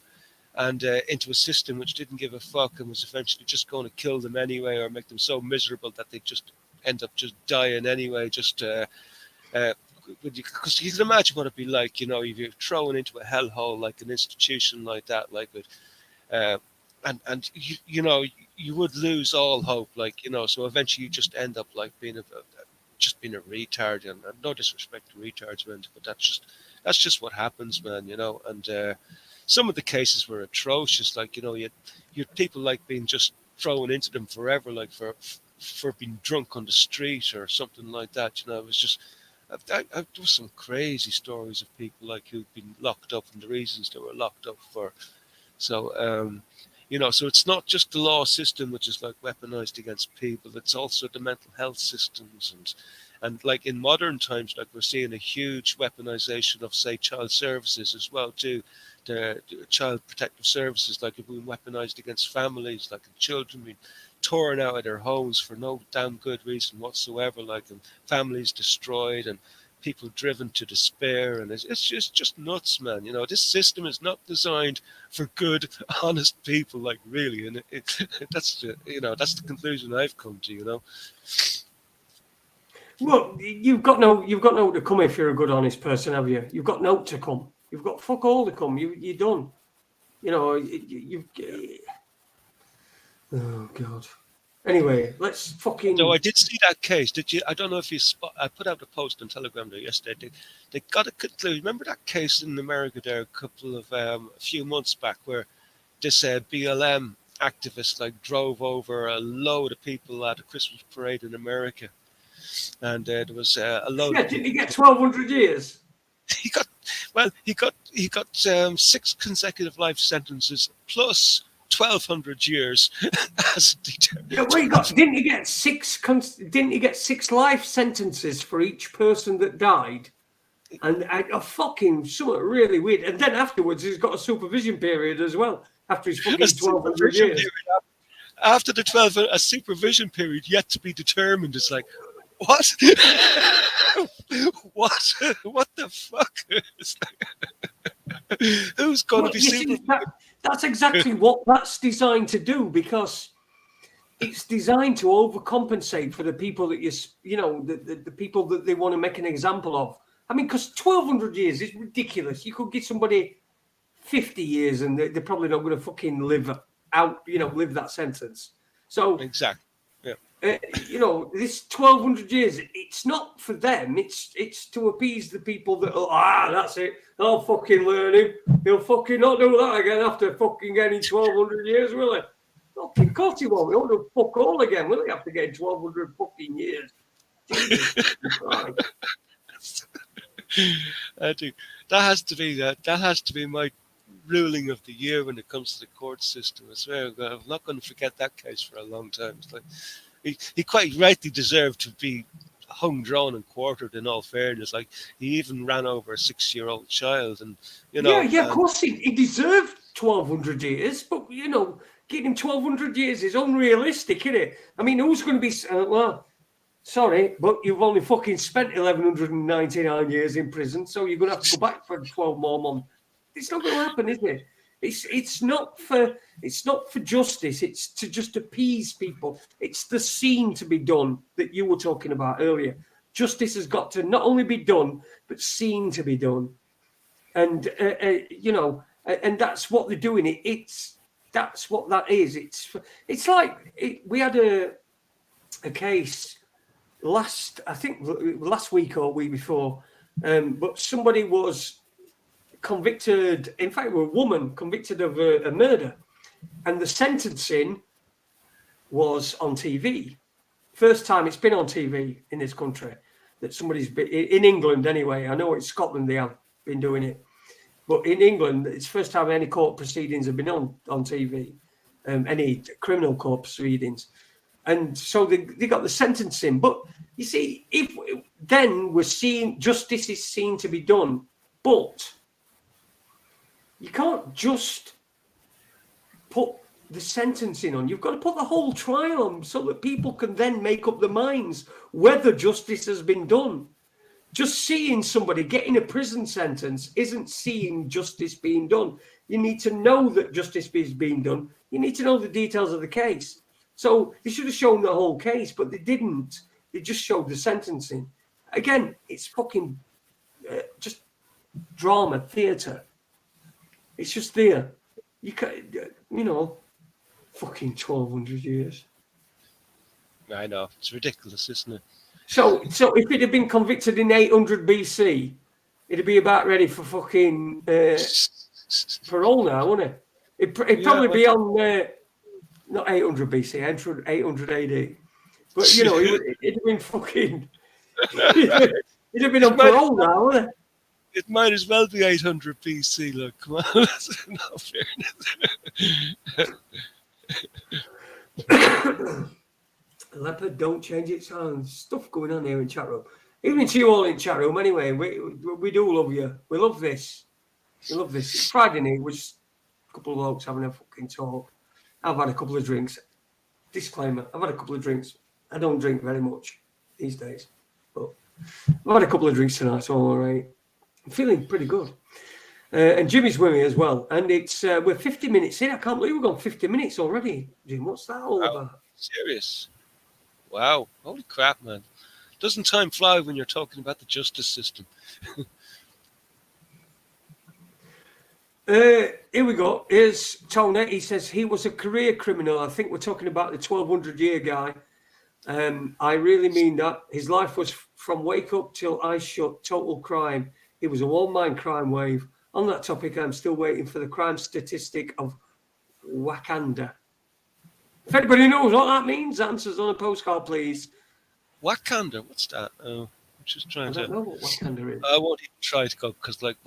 and into a system which didn't give a fuck and was eventually just going to kill them anyway or make them so miserable that they just end up just dying anyway, just because you can imagine what it'd be like, you know, if you're thrown into a hellhole like an institution like that, like with and you know, you would lose all hope, like, you know, so eventually you just end up like being a retard. And no disrespect to retards, man, but that's just what happens, man, you know. And some of the cases were atrocious, like, you know, you had people like being just thrown into them forever, like for being drunk on the street or something like that, you know. It was just there was some crazy stories of people like who'd been locked up and the reasons they were locked up for. So you know, so it's not just the law system which is like weaponized against people, it's also the mental health systems and like in modern times, like we're seeing a huge weaponization of, say, child services as well too. The child protective services, like, have been weaponized against families, like children being torn out of their homes for no damn good reason whatsoever, like, and families destroyed and people driven to despair, and it's just nuts, man. You know, this system is not designed for good, honest people, like, really, and that's the conclusion I've come to, you know. Well, you've got no to come if you're a good, honest person, have you? You've got no to come. You've got fuck all to come. You're done. You know, you've. Oh God. Anyway, let's fucking. So I did see that case. Did you? I don't know if you I put out a post on Telegram there yesterday. They got a conclusion. Remember that case in America there a few months back where this BLM activist like drove over a load of people at a Christmas parade in America, and there was a load. Yeah, didn't he get 1,200 years? he got 6 consecutive life sentences plus 1,200 years as Yeah, well, didn't he get 6 life sentences for each person that died? And a fucking something really weird. And then afterwards, he's got a supervision period as well after his fucking 1,200 years. After the 12, a supervision period yet to be determined. It's like, what? What the fuck? Who's going to be supervised? That's exactly what that's designed to do, because it's designed to overcompensate for the people that the people that they want to make an example of. I mean, because 1,200 years is ridiculous. You could give somebody 50 years and they're probably not going to fucking live that sentence. So exactly. Yeah. This 1,200 years, it's not for them. It's to appease the people that that's it. I'll fucking learn him. He'll fucking not do that again after fucking getting 1,200 years, will he? Fucking of course he won't. He won't do fuck all again, will he? After getting 1,200 fucking years. Jesus Christ. I do. That has to be my ruling of the year when it comes to the court system. I swear, I'm not going to forget that case for a long time. It's like, he quite rightly deserved to be hung, drawn, and quartered. In all fairness, like he even ran over a 6-year-old child, and of course he deserved 1,200 years, but getting him 1,200 years is unrealistic, isn't it? I mean, who's going to be sorry, but you've only fucking spent 1,199 years in prison, so you're going to have to go back for 12 more months. It's not going to happen, is it? It's not for justice. It's to just appease people. It's the scene to be done that you were talking about earlier. Justice has got to not only be done, but seen to be done. And and that's what they're doing. That's what that is. It's like we had a case last week or week before, but somebody was convicted. In fact, a woman convicted of a murder, and the sentencing was on TV. First time it's been on TV in this country that somebody's been, in England anyway. I know it's Scotland they have been doing it, but in England it's the first time any court proceedings have been on TV, any criminal court proceedings. And so they got the sentencing. But you see, if then we're seeing justice is seen to be done, but you can't just put the sentencing on. You've got to put the whole trial on so that people can then make up their minds whether justice has been done. Just seeing somebody getting a prison sentence isn't seeing justice being done. You need to know that justice is being done. You need to know the details of the case. So they should have shown the whole case, but they didn't. They just showed the sentencing. Again, it's fucking just drama, theatre. It's just there. You can't, fucking 1,200 years. I know. It's ridiculous, isn't it? So if it had been convicted in 800 BC, it'd be about ready for fucking parole now, wouldn't it? It'd probably be on... not 800 BC, 800 AD. But, it'd have been fucking... it'd have been on parole now, wouldn't it? It might as well be 800 BC, look, come on. That's not fairness. Leopard, don't change it. Stuff going on here in chat room. Even to you all in chat room, anyway, we do love you. We love this. We love this. It's Friday night, we're just a couple of blokes having a fucking talk. I've had a couple of drinks. Disclaimer, I've had a couple of drinks. I don't drink very much these days. But I've had a couple of drinks tonight, so I'm all right. I'm feeling pretty good. And Jimmy's with me as well. And it's we're 50 minutes in. I can't believe we've gone 50 minutes already. Jim, what's that all about? Serious? Wow. Holy crap, man. Doesn't time fly when you're talking about the justice system? Here we go. Here's Tony. He says he was a career criminal. I think we're talking about the 1,200-year guy. I really mean that. His life was from wake up till eyes shut, total crime. It was a one-man crime wave. On that topic, I'm still waiting for the crime statistic of Wakanda. If anybody knows what that means, answers on a postcard, please. Wakanda? What's that? Oh. Just I trying don't to. know what Wakanda is. I won't even try to go because like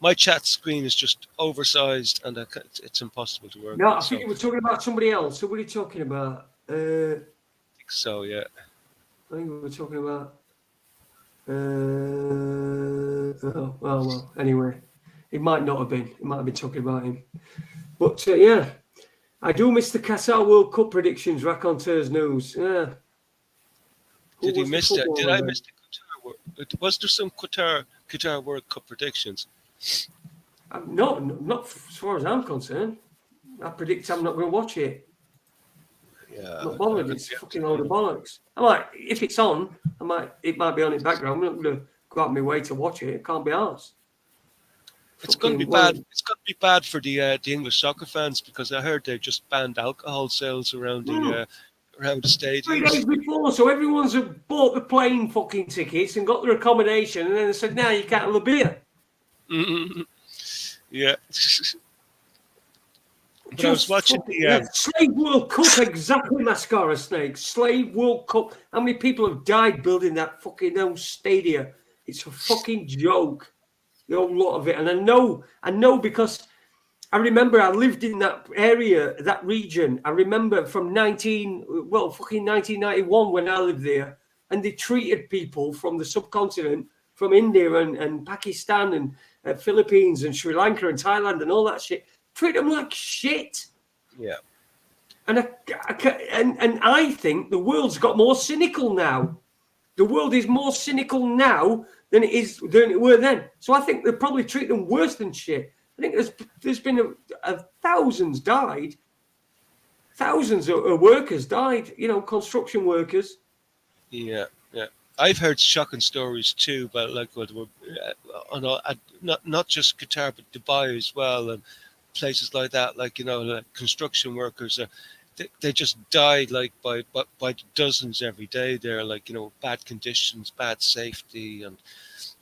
my chat screen is just oversized and it's impossible to work No, with. I think you were talking about somebody else. Who were you talking about? So yeah. I think we were talking about. Well. Anyway, it might not have been. It might have been talking about him. But yeah, I do miss the Qatar World Cup predictions. Raconteurs news. Yeah. Did you miss that? Did I miss the Qatar World? Was there some Qatar World Cup predictions? Not as far as I'm concerned. I predict I'm not going to watch it. Yeah. I'm not bothered. It's a fucking load of bollocks. I might, if it's on, it might be on in the background. I'm not going to go out of my way to watch it. It can't be ours. It's going to be bad. It's going to be bad for the English soccer fans because I heard they just banned alcohol sales around the stadiums. 3 days before, so everyone's bought the plane fucking tickets and got their accommodation, and then they said, "Now you can't have a beer." Yeah. But I was watching the Slave World Cup, exactly, Mascara Snake. Slave World Cup. How many people have died building that fucking stadium? It's a fucking joke. The whole lot of it. And I know because I remember I lived in that area, that region. I remember from 1991 when I lived there, and they treated people from the subcontinent, from India and Pakistan and Philippines and Sri Lanka and Thailand and all that shit. Treat them like shit. Yeah. And I think the world's got more cynical now. The world is more cynical now than it were then. So I think they probably treat them worse than shit. I think there's been thousands died. Thousands of workers died. Construction workers. Yeah. I've heard shocking stories too, but like not just Qatar, but Dubai as well, and places like that. Like like construction workers, they just died like by dozens every day. There, like bad conditions, bad safety, and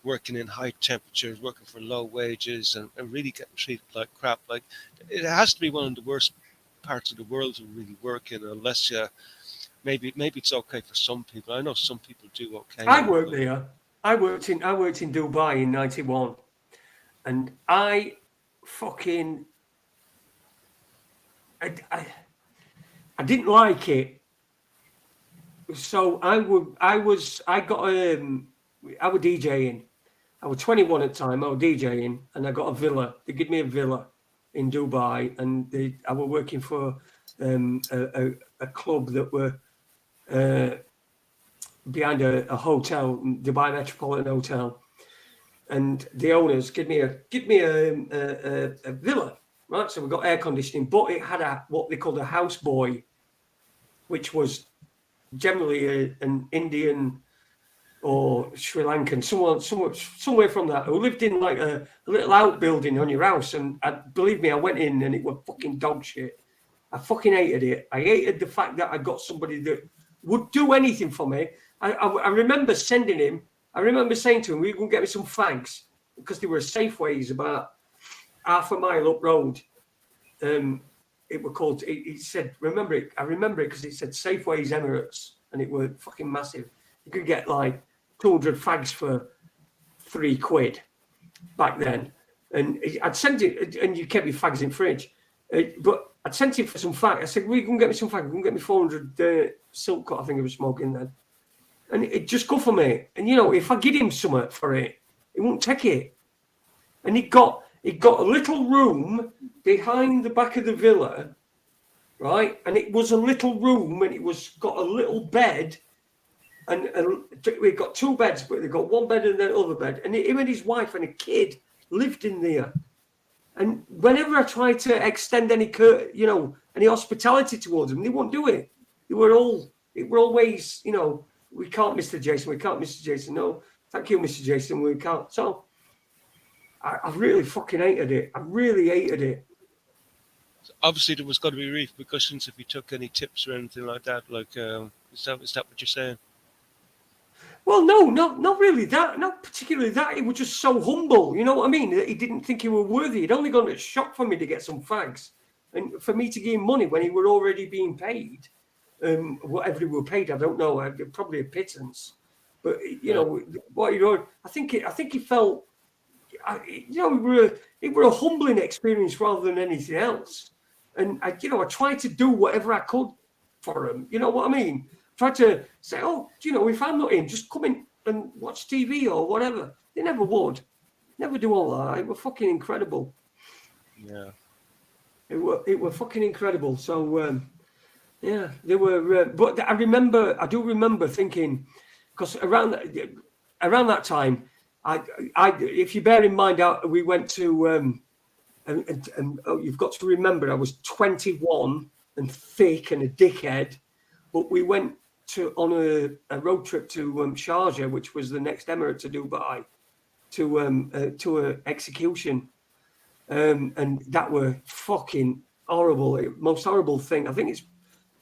working in high temperatures, working for low wages, and really getting treated like crap. Like it has to be one of the worst parts of the world to really work in, unless maybe it's okay for some people. I know some people do okay. I worked there. I worked in Dubai in 91, and I didn't like it. So I was DJing. I was 21 at the time. I was DJing, and I got a villa. They gave me a villa in Dubai, and I was working for a club that were behind a hotel, Dubai Metropolitan Hotel, and the owners give me a villa, right? So we got air conditioning, but it had what they called a houseboy, which was generally an Indian or Sri Lankan, somewhere from that, who lived in like a little outbuilding on your house. And believe me, I went in and it was fucking dog shit. I fucking hated it. I hated the fact that I got somebody that would do anything for me. I remember saying to him, "Will you go and get me some fags?" Because there were Safeways about half a mile up road. It were called. He said, "Remember it." I remember it because it said Safeways Emirates, and it were fucking massive. You could get like 200 fags for £3 back then, and I'd sent it, and you kept your fags in fridge. But I'd sent him for some fags. I said, "Will you go and get me some fags? Go and get me 400 silk cut." I think I was smoking then. And it just go for me. And if I give him something for it, he won't take it. And it got a little room behind the back of the villa, right? And it was a little room, and it was got a little bed, and we got 2 beds, but they got 1 bed and then other bed. And him and his wife and a kid lived in there. And whenever I tried to extend any hospitality towards them, they wouldn't do it. They were always, "We can't, Mr. Jason. We can't, Mr. Jason. No, thank you, Mr. Jason. We can't." So I really fucking hated it. I really hated it. Obviously, there was got to be repercussions if you took any tips or anything like that. Like, is that what you're saying? Well, no, not really that. Not particularly that. He was just so humble. You know what I mean? He didn't think he were worthy. He'd only gone to shop for me to get some fags, and for me to give him money when he were already being paid. Whatever he were paid, I don't know. Probably a pittance. But you know what I think he felt. It were a humbling experience rather than anything else. And I tried to do whatever I could for him. You know what I mean? Tried to say, oh, if I'm not in, just come in and watch TV or whatever. They never would. Never do all that. It were fucking incredible. Yeah. It were fucking incredible. So yeah, they were. But I do remember thinking, because around that time, I if you bear in mind, we went to and you've got to remember, I was 21 and thick and a dickhead, but we went on a road trip to Sharjah, which was the next emirate to Dubai, to an execution, and that were fucking horrible. Most horrible thing. I think it's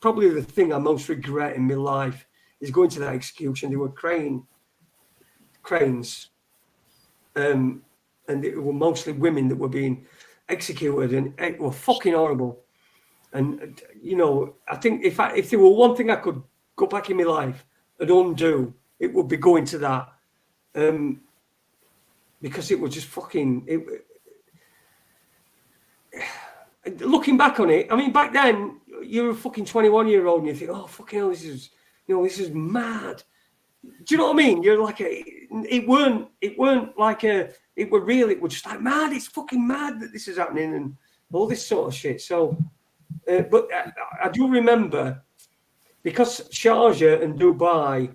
probably the thing I most regret in my life is going to that execution. There were cranes, and it were mostly women that were being executed, and it were fucking horrible. And I think if there were one thing I could go back in my life and undo, it would be going to that, because it was just fucking. Looking back on it, I mean, back then you're a fucking 21-year-old and you think, oh fucking hell, this is mad. Do you know what I mean? You're like it weren't like it were real. It was just like mad. It's fucking mad that this is happening and all this sort of shit. So, but I do remember, because Sharjah and Dubai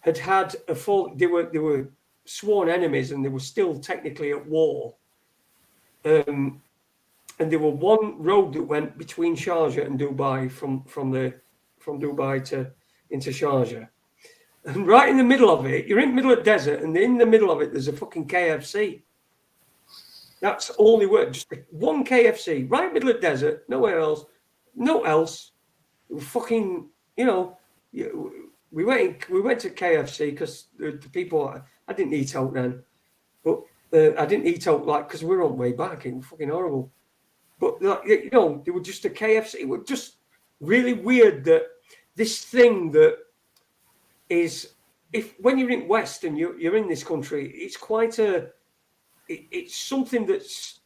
had a full. They were sworn enemies and they were still technically at war. And there were one road that went between Sharjah and Dubai from Dubai into Sharjah. And right in the middle of it, you're in the middle of the desert, and in the middle of it, there's a fucking KFC. That's all they were, just one KFC, right in the middle of the desert, nowhere else, no else. Fucking, we went to KFC because the people, I didn't eat out then, but I didn't eat out because we were on the way back. It was fucking horrible. But they were just a KFC. It was just really weird that this thing that is, when you're in West and you're in this country, it's quite it's something that's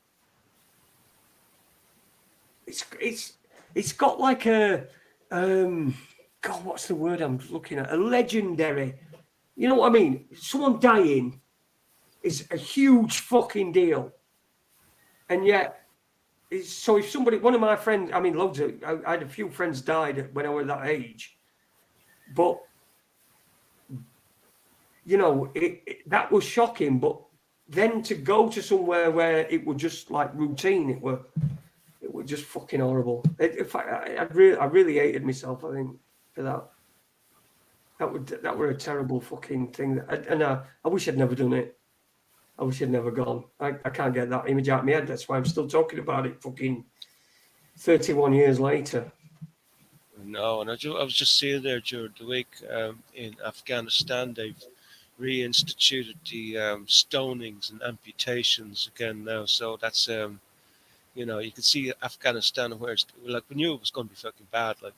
it's got like a God, what's the word I'm looking at? A legendary. You know what I mean? Someone dying is a huge fucking deal, and yet. So if one of my friends, I mean, I had a few friends died when I was that age, but that was shocking. But then to go to somewhere where it was just like routine, it was just fucking horrible. I really hated myself, I think, for that. That were a terrible fucking thing. I wish I'd never done it. I wish I'd never gone. I can't get that image out of my head. That's why I'm still talking about it fucking 31 years later. No, and I was just seeing there during the week in Afghanistan, they've reinstituted the stonings and amputations again now. So that's, you can see Afghanistan where it's like we knew it was going to be fucking bad, but,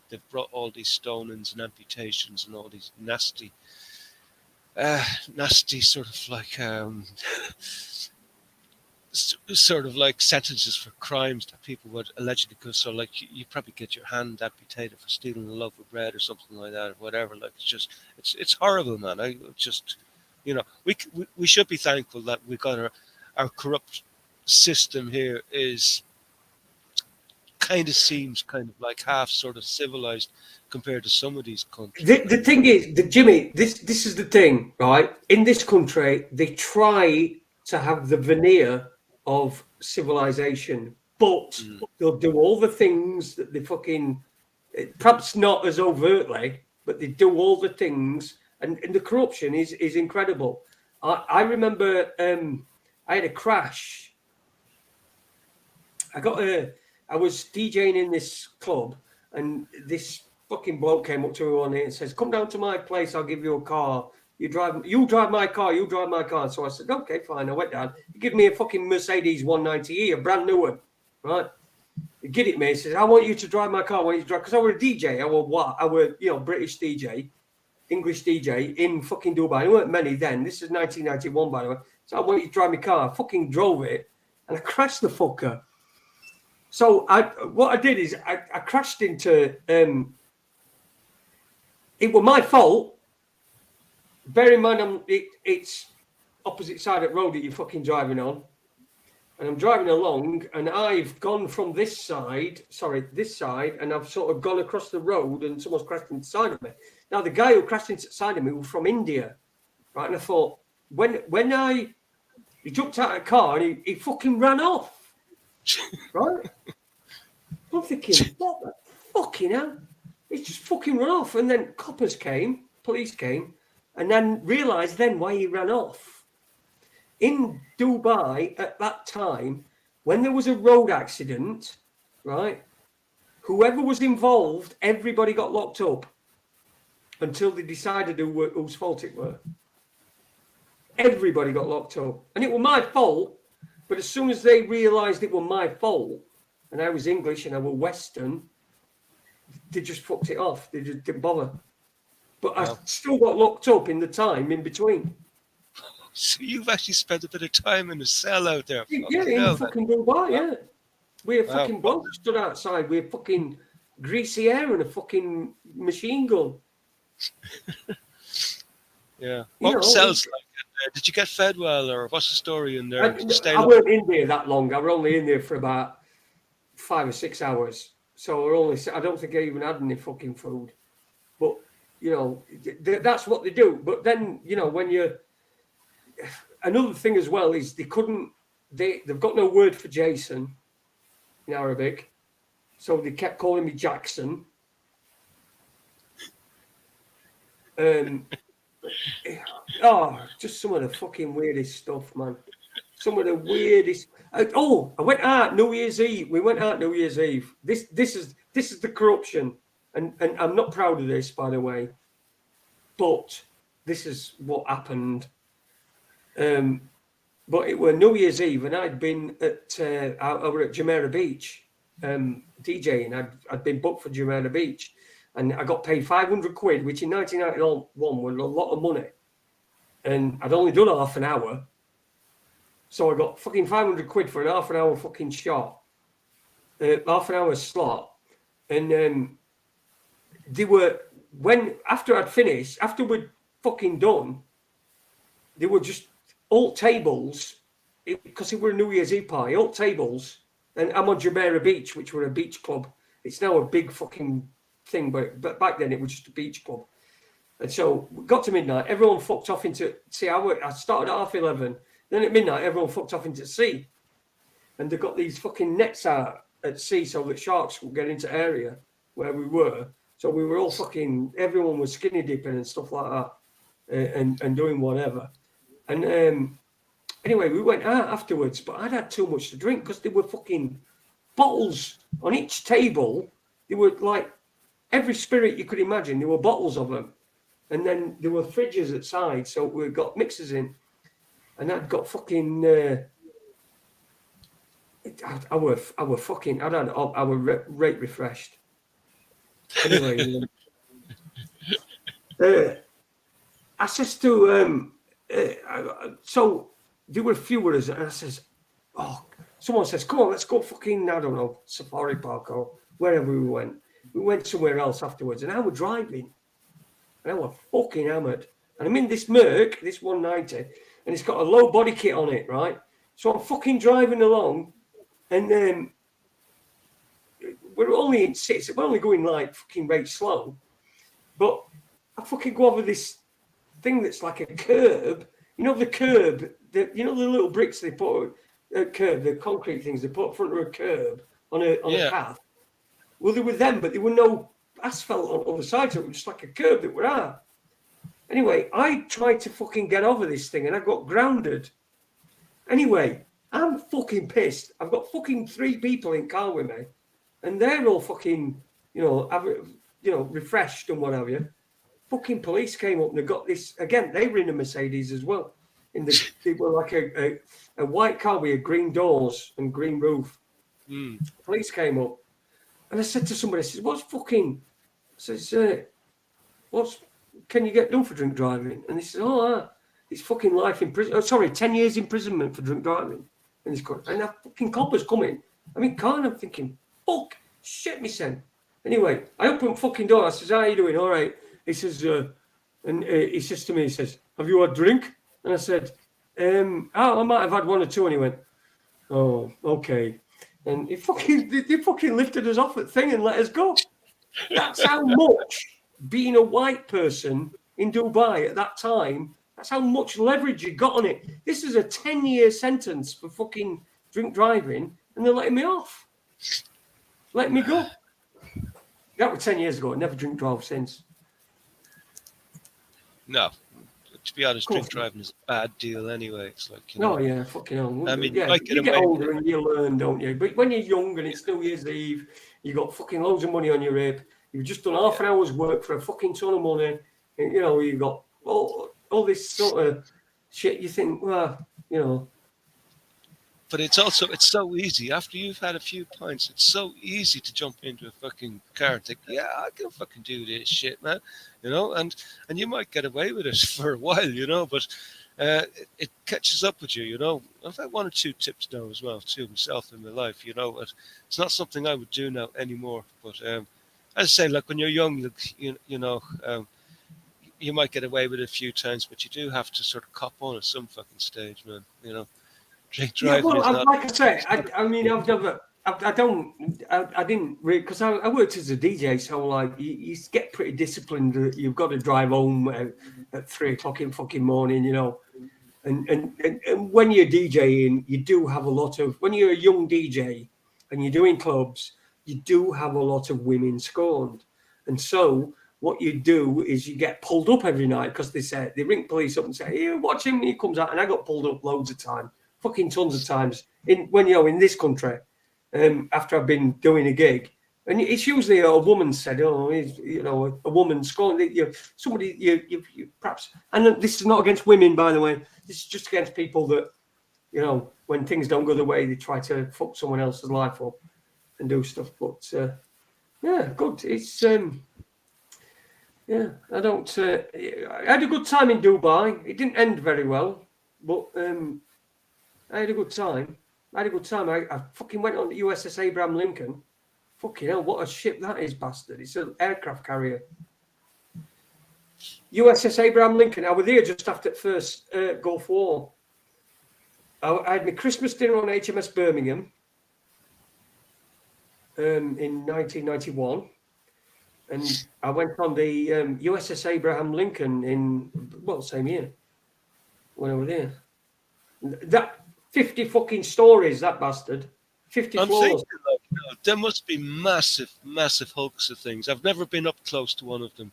they've brought all these stonings and amputations and all these nasty sort of like sentences for crimes that people would allegedly go. So like you probably get your hand amputated for stealing a loaf of bread or something like that, or whatever. Like it's horrible, man. I just we should be thankful that we got our corrupt system here is seems like half sort of civilized compared to some of these countries. The thing is, Jimmy, this is the thing, right? In this country, they try to have the veneer of civilization, but they'll do all the things that they fucking, perhaps not as overtly, but they do all the things, and the corruption is incredible. I remember I had a crash. I was DJing in this club, and this fucking bloke came up to me one day and says, "Come down to my place, I'll give you a car. You drive my car. So I said, okay, fine. I went down. He gave me a fucking Mercedes 190E, a brand new one, right? He get it, mate. He says, I want you to drive my car. I want you to drive, because I were a DJ. I were British DJ. English DJ in fucking Dubai. There weren't many then. This is 1991, by the way. So I wanted to drive my car. I fucking drove it, and I crashed the fucker. So what I did is I crashed into. It was my fault. Bear in mind, it's opposite side of the road that you're fucking driving on. And I'm driving along, and I've gone from this side, and I've sort of gone across the road, and someone's crashed into the side of me. Now, the guy who crashed into the side of me was from India, right? And I thought, he jumped out of the car, and he fucking ran off, right? I'm thinking, what the fucking hell? He's just fucking run off. And then police came, and then realised then why he ran off. In Dubai at that time, when there was a road accident, right, whoever was involved, everybody got locked up until they decided whose fault it were. Everybody got locked up. And it was my fault, but as soon as they realised it was my fault, and I was English and I was Western, they just fucked it off. They just didn't bother. But I still got locked up in the time in between. So you've actually spent a bit of time in the cell out there. Yeah, in fucking Dubai, yeah. We had fucking blokes stood outside with fucking greasy hair and a fucking machine gun. Yeah. What cells like? Did you get fed well, or what's the story in there? I weren't in there that long. I was only in there for about 5 or 6 hours. So I don't think I even had any fucking food. But, that's what they do. But then, when you're... Another thing as well is they've got no word for Jason in Arabic, so they kept calling me Jackson. Just some of the fucking weirdest stuff, man. Some of the weirdest. I went out New Year's Eve. We went out New Year's Eve. This is the corruption, and I'm not proud of this, by the way, but this is what happened. But it was New Year's Eve, and I'd been over at Jumeirah Beach DJing. I'd been booked for Jumeirah Beach, and I got paid 500 quid, which in 1991 was a lot of money. And I'd only done half an hour, so I got fucking 500 quid for an half an hour fucking shot, half an hour slot. And after we'd fucking done, they were just all tables, because it were a New Year's Eve party, all tables, and I'm on Jumeirah Beach, which were a beach club. It's now a big fucking thing, but back then it was just a beach club. And so we got to midnight, everyone fucked off into sea. I started at 11:30, then at midnight everyone fucked off into sea. And they got these fucking nets out at sea so that sharks would get into area where we were. So we were all everyone was skinny dipping and stuff like that, and doing whatever. And anyway, we went out afterwards, but I'd had too much to drink because there were fucking bottles on each table. There were like every spirit you could imagine. There were bottles of them. And then there were fridges at side, so we got mixers in. And I'd got fucking... I were rate refreshed. Anyway, I says to... so there were a few of us, and I says, someone says, come on, let's go fucking, I don't know, Safari Park or wherever we went. We went somewhere else afterwards, and I was driving, and I was fucking hammered. And I'm in this Merc, this 190, and it's got a low body kit on it, right? So I'm fucking driving along, and then we're only in six, we're only going like fucking rate slow, but I fucking go over this thing that's like a curb, the curb, the little bricks they put curb, the concrete things they put in front of a curb on a path. Well, there were them, but there were no asphalt on the side, so it was just like a curb that we're at. Anyway, I tried to fucking get over this thing, and I got grounded. Anyway, I'm fucking pissed. I've got fucking 3 people in car with me, and they're all fucking, refreshed and what have you. Fucking police came up and they got this again. They were in a Mercedes as well. They were like a white car with green doors and green roof. Police came up, and I said to somebody, I said, "What's fucking?" I says, "What's can you get done for drink driving? And he says, it's fucking life in prison. 10 years imprisonment for drink driving. And that fucking copper's coming. I'm in car and I'm thinking, fuck, shit me son. Anyway, I open the fucking door. I says, how you doing? All right. He says, he says to me, he says, have you had a drink? And I said, I might have had one or two. And he went, oh, okay. And they fucking lifted us off at thing and let us go. That's how much being a white person in Dubai at that time, that's how much leverage you got on it. This is a 10-year sentence for fucking drink driving, and they're letting me off. Let me go. That was 10 years ago. I never drink drive since. No. To be honest, drink driving is a bad deal anyway. It's like, you know. Oh, yeah, fucking hell. I mean, yeah, you get older and you learn, don't you? But when you're young and it's New Year's Eve, you got fucking loads of money on your hip. You've just done half an hour's work for a fucking ton of money. And, you know, you've got all this sort of shit. You think, well, you know. But it's so easy. After you've had a few pints, it's so easy to jump into a fucking car and think, yeah, I can fucking do this shit, man. You know, and you might get away with it for a while, you know, but it catches up with you, you know. I've had one or two tips now as well, too, myself in my life, you know. It's not something I would do now anymore. But as I say, like when you're young, you know, you might get away with it a few times, but you do have to sort of cop on at some fucking stage, man, you know. Yeah, well, like I say, I mean, I've never, I didn't really, because I worked as a DJ, so like you get pretty disciplined. You've got to drive home at 3 o'clock in fucking morning, you know. And when you're DJing, you do have a lot of, when you're a young DJ and you're doing clubs, you do have a lot of women scorned. And so what you do is you get pulled up every night because they ring police up and say, hey, watch him, he comes out. And I got pulled up loads of time. Fucking tons of times when you're in this country, after I've been doing a gig, and it's usually a woman said, "Oh, you know, a woman scorned somebody you perhaps." And this is not against women, by the way. This is just against people that, you know, when things don't go the way, they try to fuck someone else's life up and do stuff. But yeah, good. It's yeah. I don't. I had a good time in Dubai. It didn't end very well, but. I had a good time. I fucking went on the USS Abraham Lincoln. Fucking hell, what a ship that is, bastard. It's an aircraft carrier. USS Abraham Lincoln. I was there just after the first Gulf War. I had my Christmas dinner on HMS Birmingham in 1991. And I went on the USS Abraham Lincoln in, same year when I was there. That 50 fucking stories, that bastard. 50 I'm floors. thinking, like, you know, there must be massive, massive hulks of things. I've never been up close to one of them.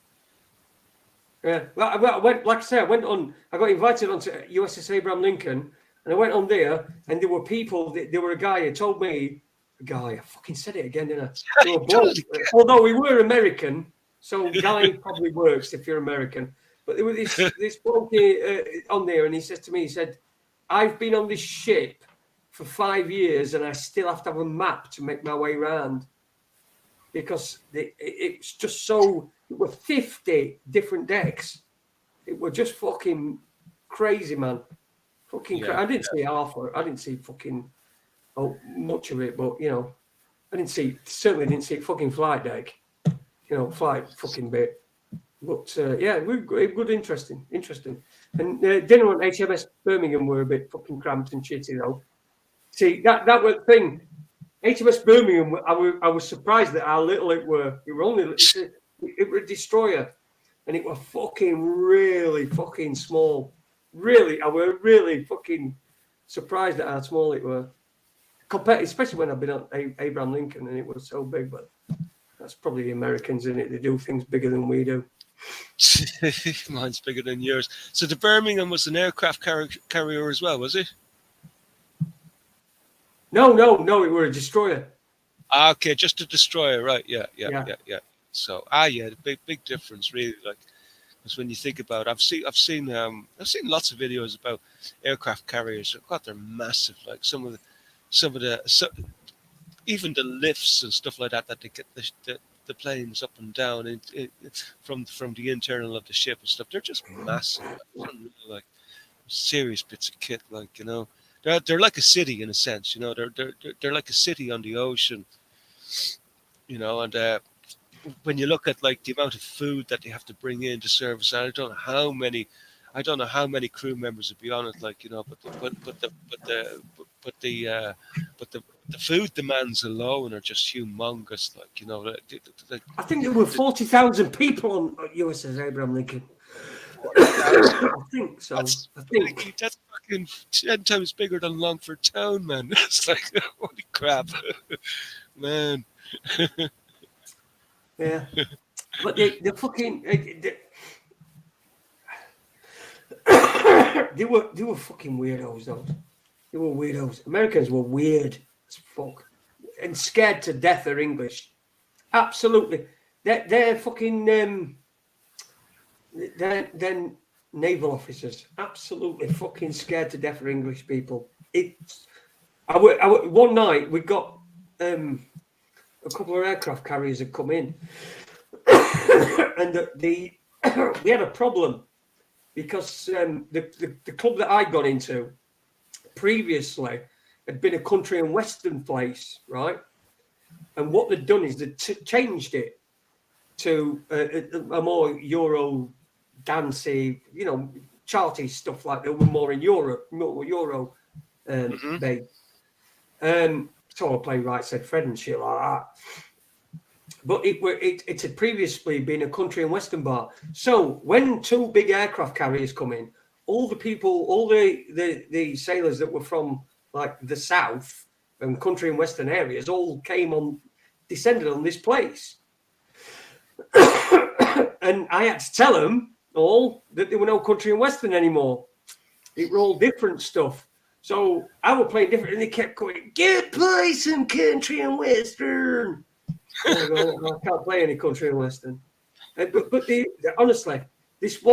Yeah, well, I went, like I say, I got invited onto USS Abraham Lincoln, and I went on there, and there were people, there were a guy who told me, I fucking said it again, didn't I? Although we were American, so guy probably works if you're American. But there was this bloke on there, and he says to me, he said, I've been on this ship for 5 years and I still have to have a map to make my way around because it's just so, it were 50 different decks. It were just fucking crazy, man. Fucking I didn't see half of it. I didn't see fucking much of it, but, you know, certainly didn't see fucking flight deck, you know, flight fucking bit. But yeah, good, interesting. And dinner on HMS Birmingham were a bit fucking cramped and shitty though. See, that was the thing. HMS Birmingham, I was surprised at how little it were. It were only it were a destroyer, and it were fucking really fucking small. Really, I were really fucking surprised at how small it were. Especially when I've been on Abraham Lincoln and it was so big. But that's probably the Americans in it. They do things bigger than we do. Mine's bigger than yours. So the Birmingham was an aircraft carrier as well, was it? No, it were a destroyer. Okay, just a destroyer, right? Yeah. So the big difference, really. Like, because when you think about, I've seen lots of videos about aircraft carriers. God, they're massive. Like some of the even the lifts and stuff like that they get the planes up and down from the internal of the ship and stuff. They're just massive, like serious bits of kit. Like they're like a city in a sense. They're like a city on the ocean. And when you look at like the amount of food that they have to bring in to service, I don't know how many. I don't know how many crew members would be on it, but the food demands alone are just humongous. I think there were 40,000 people on USS Abraham Lincoln. I think so. I think that's fucking 10 times bigger than Longford Town, man. It's like, holy crap, man. Yeah, but the fucking they were fucking weirdos, though. They were weirdos. Americans were weird as fuck and scared to death of English. Absolutely, they're fucking they're naval officers. Absolutely fucking scared to death of English people. One night we got a couple of aircraft carriers had come in, and we had a problem because the club that I'd gone into previously had been a country and western place, right? And what they'd done is they changed it to a more Euro dancey, charty stuff like that. Were more in Europe, more Euro based. So I playing Right Said Fred and shit like that. But it had previously been a country and western bar. So when two big aircraft carriers come in, all the people, all the sailors that were from like the south and country and western areas all descended on this place. And I had to tell them all that there were no country and western anymore. It were all different stuff. So I was playing different, and they kept going, play some country and western. I can't play any country and western. But honestly, this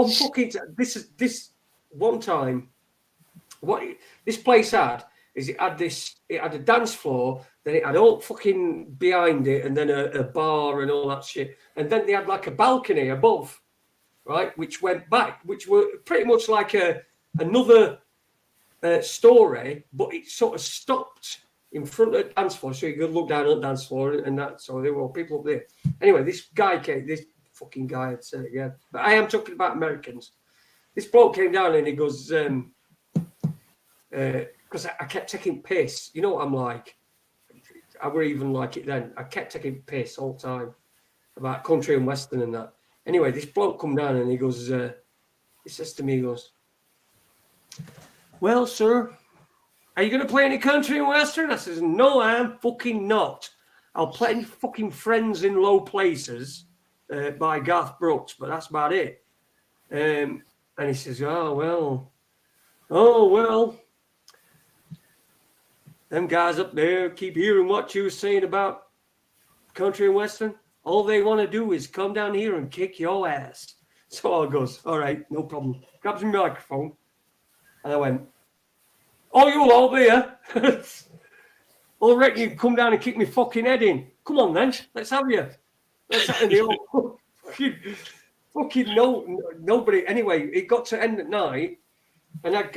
one time, what this place had is it had a dance floor, then it had all fucking behind it, and then a bar and all that shit, and then they had like a balcony above, right, which went back, which were pretty much like another story, but it sort of stopped in front of the dance floor, so you could look down at the dance floor and that. So there were people up there. Anyway, this fucking guy, I'd say it again, but I am talking about Americans. This bloke came down and he goes, because I kept taking piss. You know what I'm like? I were even like it then. I kept taking piss all the time about country and western and that. Anyway, this bloke come down and he goes, he says to me, he goes, well, sir, are you going to play any country and western? I says, no, I'm fucking not. I'll play any fucking Friends in Low Places by Garth Brooks, but that's about it. And he says, oh, well. Them guys up there keep hearing what you were saying about country and western. All they want to do is come down here and kick your ass. So I goes, all right, no problem. Grabs my microphone. And I went, oh, you'll all be here. Well, I reckon you come down and kick me fucking head in. Come on then, let's have you. Let's have you. Fucking nobody. Anyway, it got to end at night, and I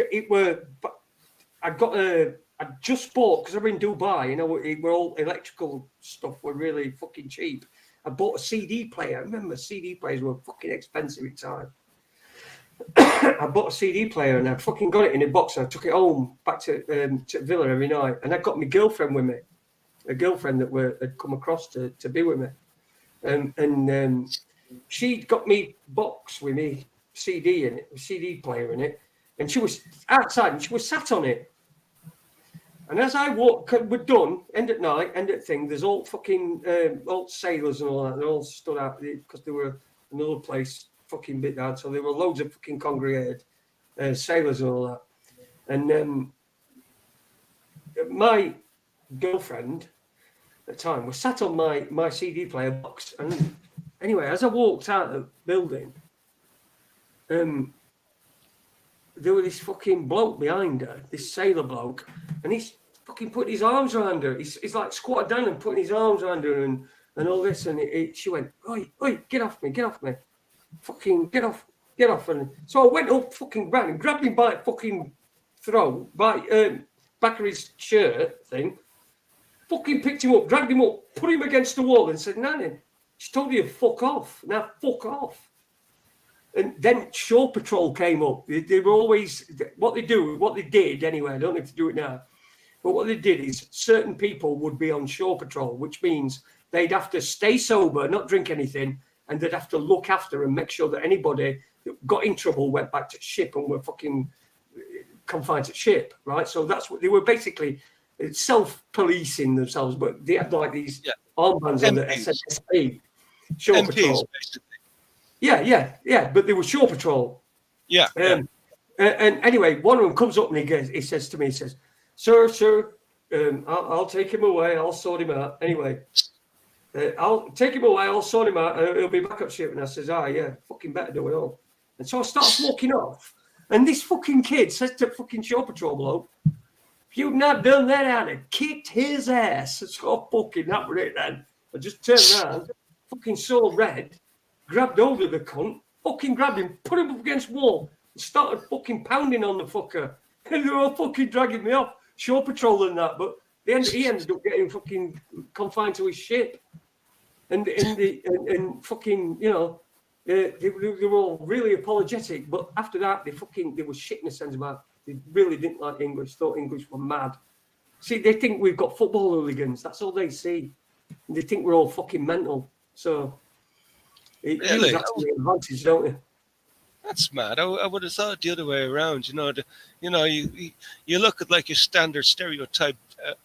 just bought, because I'm in Dubai, we're all electrical stuff were really fucking cheap. I bought a CD player. I remember CD players were fucking expensive at the time. I bought a CD player and I fucking got it in a box and I took it home back to Villa every night. And I got my girlfriend with me, a girlfriend that had come across to be with me. And she got me box with me CD in it, a CD player in it. And she was outside and she was sat on it. And as I walked, we're done, end at night, end at thing, there's all fucking old sailors and all that. They all stood out because they were another place fucking bit down. So there were loads of fucking congregated sailors and all that. And my girlfriend at the time was sat on my CD player box. And anyway, as I walked out of the building, there was this fucking bloke behind her, this sailor bloke, and he's fucking putting his arms around her. He's like squatted down and putting his arms around her and and all this. And she went, oi, get off me. Fucking get off. And so I went up fucking round and grabbed him by fucking throat, by back of his shirt thing, fucking picked him up, dragged him up, put him against the wall and said, Nanny, she told you to fuck off. Now fuck off. And then Shore Patrol came up. They were always, what they did anyway, I don't have to do it now, but what they did is certain people would be on Shore Patrol, which means they'd have to stay sober, not drink anything, and they'd have to look after and make sure that anybody that got in trouble went back to ship and were fucking confined to ship, right? So that's what they were basically self-policing themselves, but they had like these armbands on the SNSP, Shore MPs, Patrol. basically. Yeah, but they were Shore Patrol. Yeah. And anyway, one of them comes up and he says to me, Sir, I'll take him away. I'll sort him out. Anyway, I'll take him away. I'll sort him out. He'll be back up ship. And I says, yeah, fucking better do it all. And so I start walking off. And this fucking kid says to fucking Shore Patrol bloke, if you'd not done that, I'd have kicked his ass. So fucking that was it then. I just turned around, fucking saw red, grabbed hold of the cunt, fucking grabbed him, put him up against the wall, and started fucking pounding on the fucker. And they were all fucking dragging me off, Shore Patrol and that, but he ended up getting fucking confined to his ship. And fucking, you know, they were all really apologetic, but after that, they were shitting themselves about. They really didn't like English, thought English were mad. See, they think we've got football hooligans. That's all they see. And they think we're all fucking mental. So, it Really? that's the advantage, don't you? That's mad. I would have thought the other way around. You look at like your standard stereotype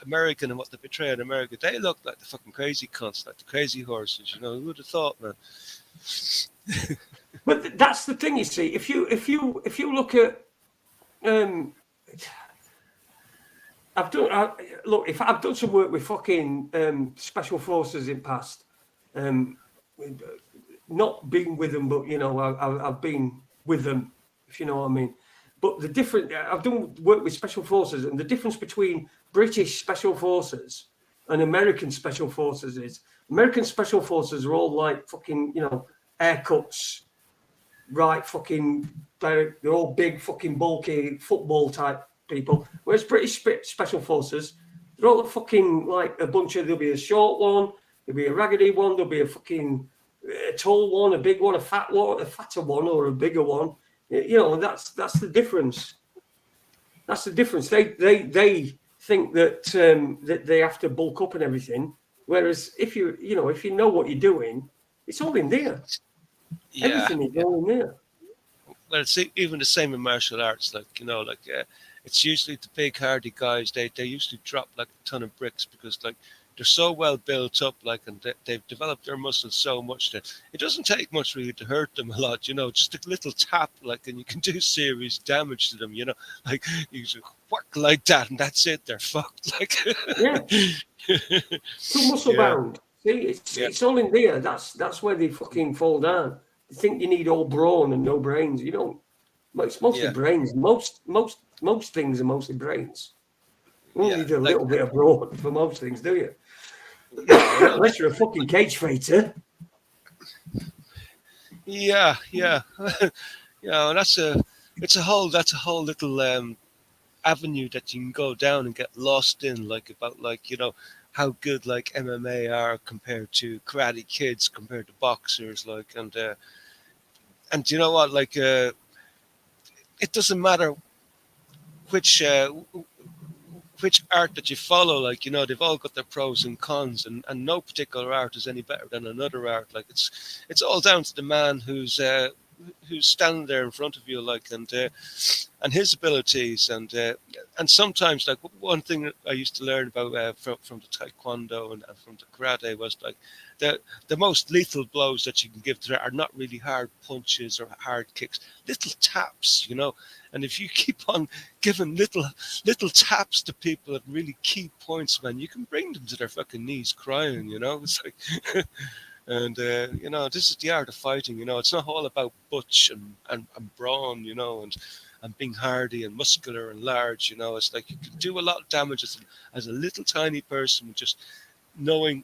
American and what they portray in America. They look like the fucking crazy cunts, like the crazy horses. You know, who would have thought, man? But that's the thing, you see. If you look at, I've done some work with fucking special forces in past. Not been with them, but you know, I've been with them, if you know what I mean. But I've done work with special forces, and the difference between British special forces and American special forces is American special forces are all like fucking, you know, haircuts, right? Fucking, they're all big, fucking bulky football type people. Whereas British special forces, they're all fucking like a bunch of. There'll be a short one, there'll be a raggedy one, there'll be a fucking a tall one, a big one, a fat one, a fatter one, or a bigger one. You know, that's the difference. That's the difference. They think that that they have to bulk up and everything. Whereas if you know what you're doing, it's all in there. Yeah. Everything is all in there. Well, it's even the same in martial arts. Like, you know, like it's usually the big hardy guys. They usually drop like a ton of bricks because like they're so well built up, like, and they've developed their muscles so much that it doesn't take much really to hurt them a lot. You know, just a little tap, like, and you can do serious damage to them. You know, like you just whack like that, and that's it. They're fucked. Like, yeah, too muscle bound. See, it's all in there. That's where they fucking fall down. They think you need all brawn and no brains. You don't. It's mostly brains. Most things are mostly brains. You don't need a little bit of brawn for most things, do you? Unless you're a fucking cage fighter. Yeah. Yeah, and it's a whole little avenue that you can go down and get lost in, like about like, you know, how good like MMA are compared to Karate Kids, compared to boxers, like, and you know what, like it doesn't matter which art that you follow, like, you know, they've all got their pros and cons, and no particular art is any better than another art. Like, it's all down to the man who's standing there in front of you, like, and his abilities, and sometimes, like, one thing that I used to learn about from the Taekwondo and from the karate was like the most lethal blows that you can give to are not really hard punches or hard kicks, little taps, you know. And if you keep on giving little taps to people at really key points, man, you can bring them to their fucking knees crying, you know. It's like, and you know, this is the art of fighting. You know, it's not all about butch and brawn, you know, and being hardy and muscular and large. You know, it's like you can do a lot of damage as a little tiny person with just knowing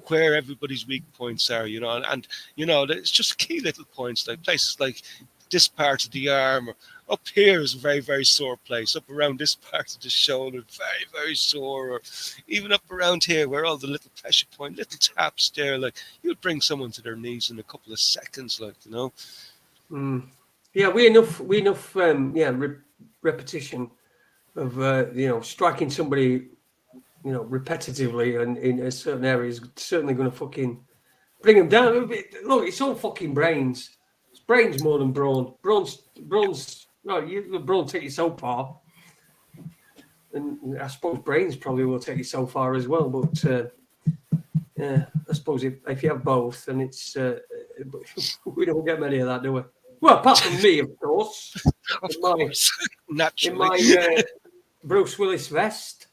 where everybody's weak points are, and it's just key little points, like places like this part of the arm, or up here is a very, very sore place, up around this part of the shoulder, very, very sore, or even up around here where all the little pressure point, little taps there, like you'd bring someone to their knees in a couple of seconds, Yeah, we enough repetition of striking somebody repetitively and in a certain area is certainly going to fucking bring them down. Look, it's all fucking brains. It's brains more than brawn. Brawn's the brawn take you so far, and I suppose brains probably will take you so far as well. But yeah, I suppose if you have both, then it's we don't get many of that, do we? Well, apart from me, of course. Of course, naturally. In my Bruce Willis vest.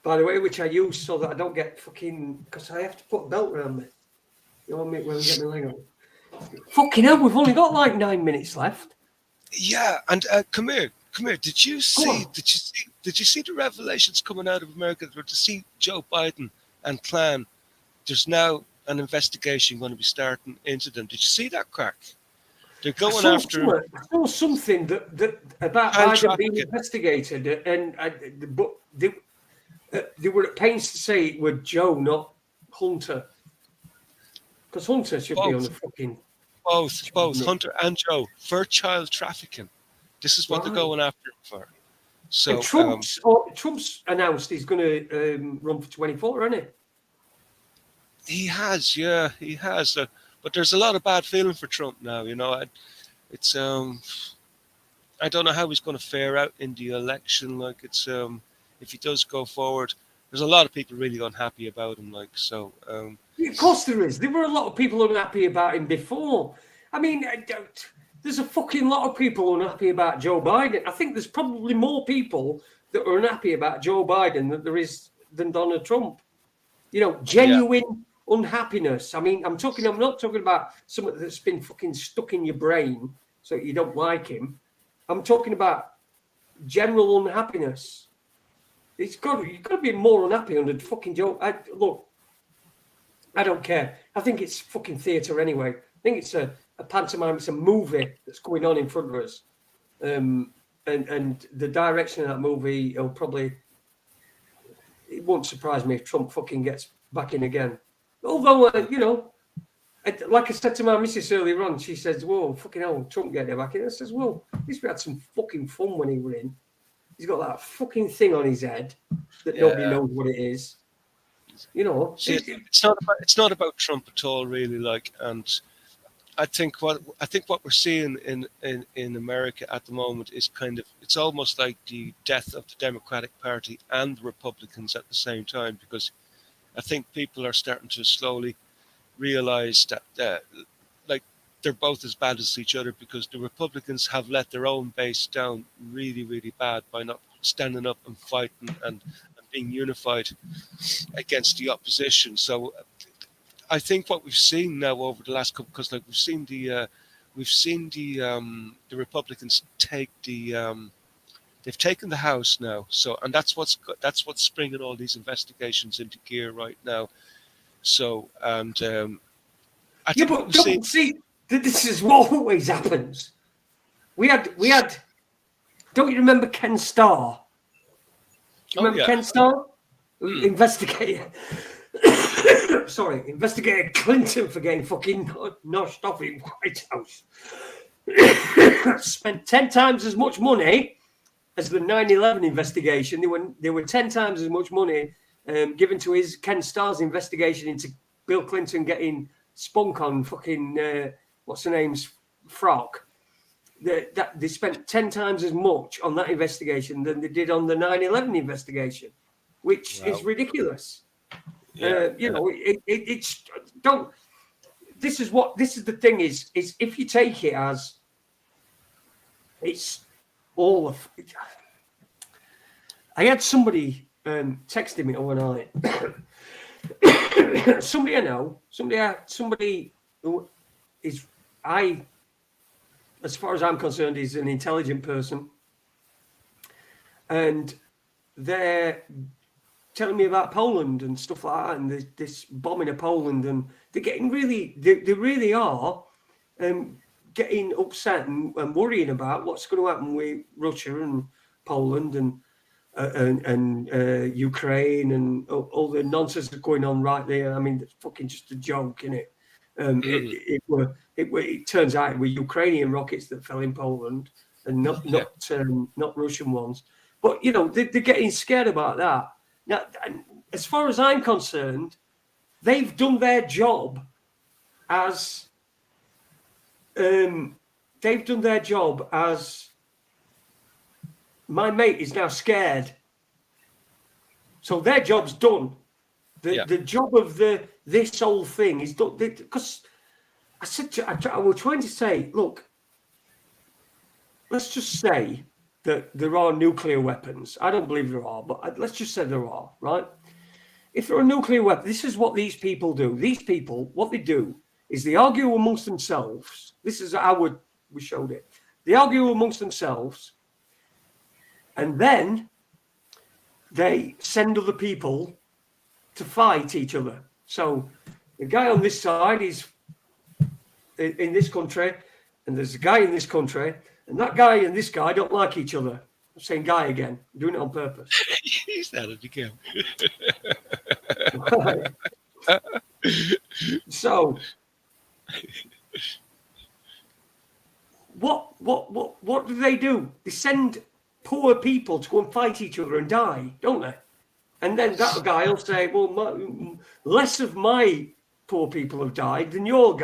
By the way, which I use so that I don't get fucking, because I have to put a belt around me. You know what I mean? When I get my leg on. Fucking hell, we've only got like 9 minutes left. Yeah, and come here. Did you see the revelations coming out of America? Or to see Joe Biden and clan? There's now an investigation going to be starting into them. Did you see that crack? They're going after. I saw something that about Biden being investigated, but they were at pains to say it was Joe, not Hunter, because Hunter should be on the fucking both Hunter and Joe for child trafficking. This is what they're going after him for. So and Trump's announced he's going to run for 24, hasn't he? He has, yeah, he has. But there's a lot of bad feeling for Trump now. It's I don't know how he's going to fare out in the election. Like if he does go forward, there's a lot of people really unhappy about him. Like so. Of course there is. There were a lot of people unhappy about him before. I mean, there's a fucking lot of people unhappy about Joe Biden. I think there's probably more people that are unhappy about Joe Biden than Donald Trump. Genuine unhappiness. I mean, I'm not talking about something that's been fucking stuck in your brain so you don't like him. I'm talking about general unhappiness. You've got to be more unhappy under fucking Joe. Look, I don't care. I think it's fucking theatre anyway. I think it's a pantomime. It's a movie that's going on in front of us. And the direction of that movie, it won't surprise me if Trump fucking gets back in again. Although, like I said to my missus earlier on, she says, "Whoa, fucking hell, Trump getting back in." I says, "Well, at least we had some fucking fun when he were in. He's got that fucking thing on his head that nobody knows what it is." See, it's not about Trump at all, really. And I think what we're seeing in America at the moment is it's almost like the death of the Democratic Party and the Republicans at the same time, because I think people are starting to slowly realize that they're both as bad as each other, because the Republicans have let their own base down really, really bad by not standing up and fighting and being unified against the opposition. So I think what we've seen now over the last couple, because we've seen the Republicans take they've taken the House now. So, and that's what's springing all these investigations into gear right now. So, and I think this is what always happens. We had. Don't you remember Ken Starr? Remember Ken Starr? Investigator. Investigated Clinton for getting fucking noshed off in White House. Spent 10 times as much money as the 9/11 investigation. There were 10 times as much money given to Ken Starr's investigation into Bill Clinton getting spunk on fucking what's her name's frock. They spent 10 times as much on that investigation than they did on the 9/11 investigation, which is ridiculous. It's don't. This is the thing is if you take it as it's all of. I had somebody texting me overnight. Somebody I know, somebody who is as far as I'm concerned, is an intelligent person, and they're telling me about Poland and stuff like that, and this bombing of Poland, and they're getting really, they really are getting upset and worrying about what's going to happen with Russia and Poland and Ukraine and all the nonsense that's going on right there. I mean, it's fucking just a joke, isn't it? It turns out it were Ukrainian rockets that fell in Poland and not Russian ones. But you know, they're getting scared about that. Now, as far as I'm concerned, they've done their job as my mate is now scared. So their job's done. The job of this whole thing is done. Because I was trying to say, look, let's just say that there are nuclear weapons. I don't believe there are, but let's just say there are, right? If there are nuclear weapons, this is what these people do. These people, what they do is they argue amongst themselves. This is how we showed it. They argue amongst themselves, and then they send other people to fight each other. So the guy on this side is in this country, and there's a guy in this country, and that guy and this guy don't like each other. I'm saying guy again. I'm doing it on purpose. He's at it again. So what do? They send poor people to go and fight each other and die, don't they? And then that guy will say, well, less of my poor people have died than your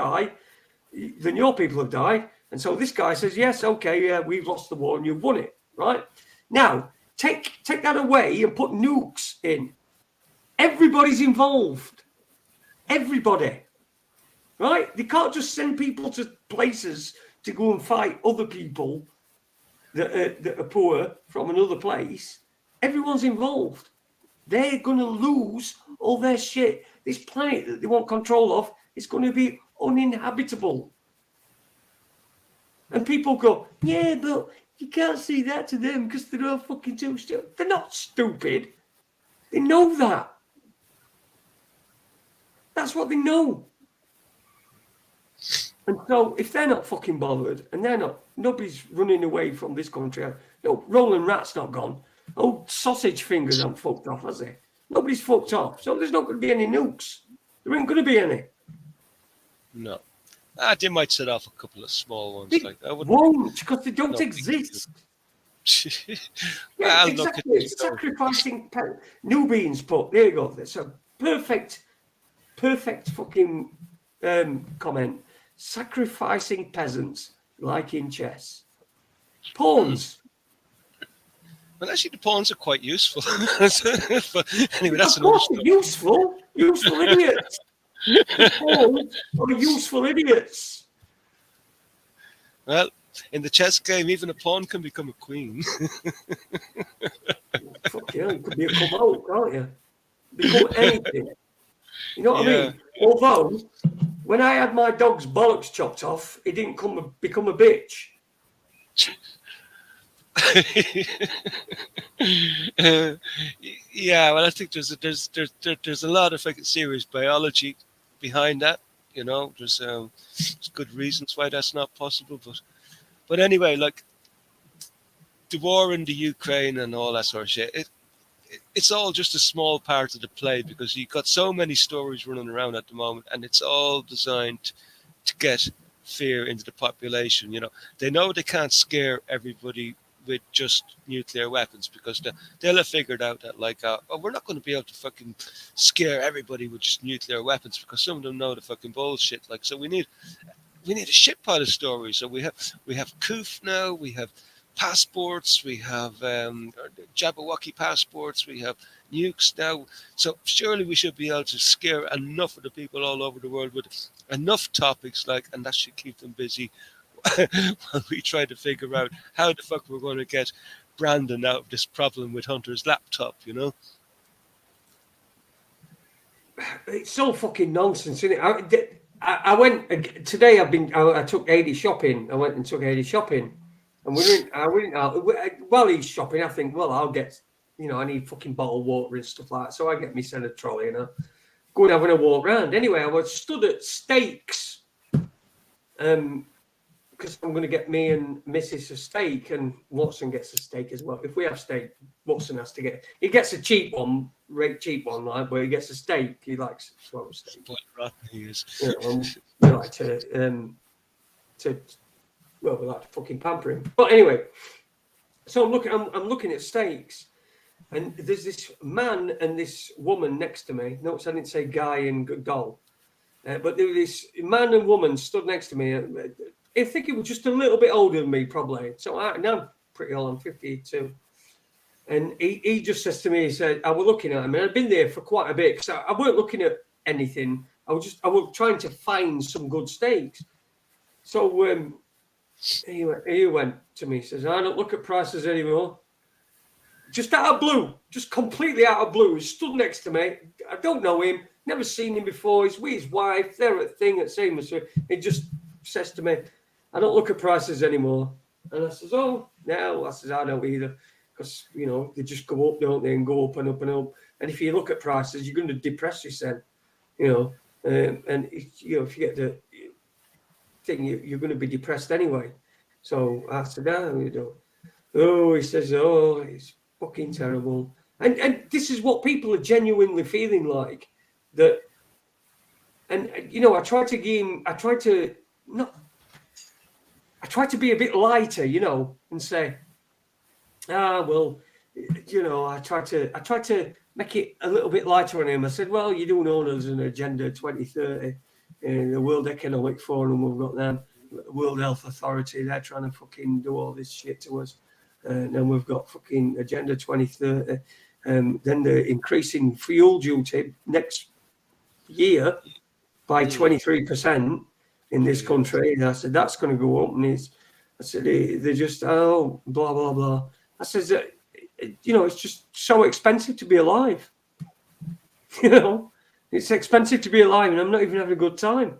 people have died. And so this guy says, yes, okay, yeah, we've lost the war and you've won it, right? Now, take that away and put nukes in. Everybody's involved. Everybody. Right? They can't just send people to places to go and fight other people that are poor from another place. Everyone's involved. They're going to lose all their shit. This planet that they want control of is going to be uninhabitable. And people go, yeah, but you can't say that to them because they're all fucking too stupid. They're not stupid. They know that. That's what they know. And so if they're not fucking bothered and nobody's running away from this country. No, Roland Rat's not gone. Old sausage fingers aren't fucked off, has he? Nobody's fucked off. So there's not going to be any nukes. There ain't going to be any. No. They might set off a couple of small ones. They won't, because they don't exist. Yeah, exactly. Sacrificing new beans put. There you go. That's a perfect fucking comment. Sacrificing peasants like in chess. Pawns. Well, actually, the pawns are quite useful. But anyway, that's another story. Useful idiots. The pawns are useful idiots. Well, in the chess game, even a pawn can become a queen. Fuck yeah, you could be a come out, can't you? Become anything. You know what I mean? Although, when I had my dog's bollocks chopped off, it didn't become a bitch. Yeah, well, I think there's a lot of serious biology behind that. You know, there's good reasons why that's not possible. But anyway, like the war in the Ukraine and all that sort of shit, it's all just a small part of the play because you've got so many stories running around at the moment, and it's all designed to get fear into the population. You know, they know they can't scare everybody with just nuclear weapons because they'll have figured out that we're not going to be able to fucking scare everybody with just nuclear weapons because some of them know the fucking bullshit. So we need a shit pile of stories. So we have Koof now, we have passports, we have Jabberwocky passports, we have nukes now. So surely we should be able to scare enough of the people all over the world with enough topics, and that should keep them busy while we try to figure out how the fuck we're going to get Brandon out of this problem with Hunter's laptop, you know? It's so fucking nonsense, isn't it? I went today. I took Adi shopping. I went and took Adi shopping, and I went out while he's shopping. I think, well, I'll get I need fucking bottled water and stuff like that. So I get me send a trolley and I go and having a walk around. Anyway, I was stood at Steaks, because I'm going to get me and Mrs. a steak, and Watson gets a steak as well. If we have steak, Watson has to get. He gets a cheap one, cheap one, like, where he gets a steak. He likes swallow steak. He is. We like to we like to fucking pamper him. But anyway, so I'm looking at steaks, and there's this man and this woman next to me. Notice I didn't say guy and doll, but there was this man and woman stood next to me. I think he was just a little bit older than me, probably. So now I'm pretty old. I'm 52. And he just says to me, he said, I was looking at him, and I'd been there for quite a bit, because I weren't looking at anything. I was trying to find some good steaks. So he went to me, he says, I don't look at prices anymore. Just out of blue, just completely out of blue. He stood next to me. I don't know him, never seen him before. He's with his wife. They're at thing at same. So he just says to me, I don't look at prices anymore. And I says, oh, no. I says, I don't either. Because, they just go up, don't they, and go up and up and up. And if you look at prices, you're going to depress yourself, and if you get the thing, you're going to be depressed anyway. So I said, no, Oh, he says, oh, it's fucking terrible. And this is what people are genuinely feeling like. That, and, I try to be a bit lighter, and say, well, I try to make it a little bit lighter on him. I said, well, you do know there's an Agenda 2030 in the World Economic Forum. We've got them, the World Health Authority. They're trying to fucking do all this shit to us. And then we've got fucking Agenda 2030. Then they're increasing fuel duty next year by 23% in this country. And I said, that's going to go up. And I said, they're just, blah, blah, blah. I said, it's just so expensive to be alive. It's expensive to be alive, and I'm not even having a good time.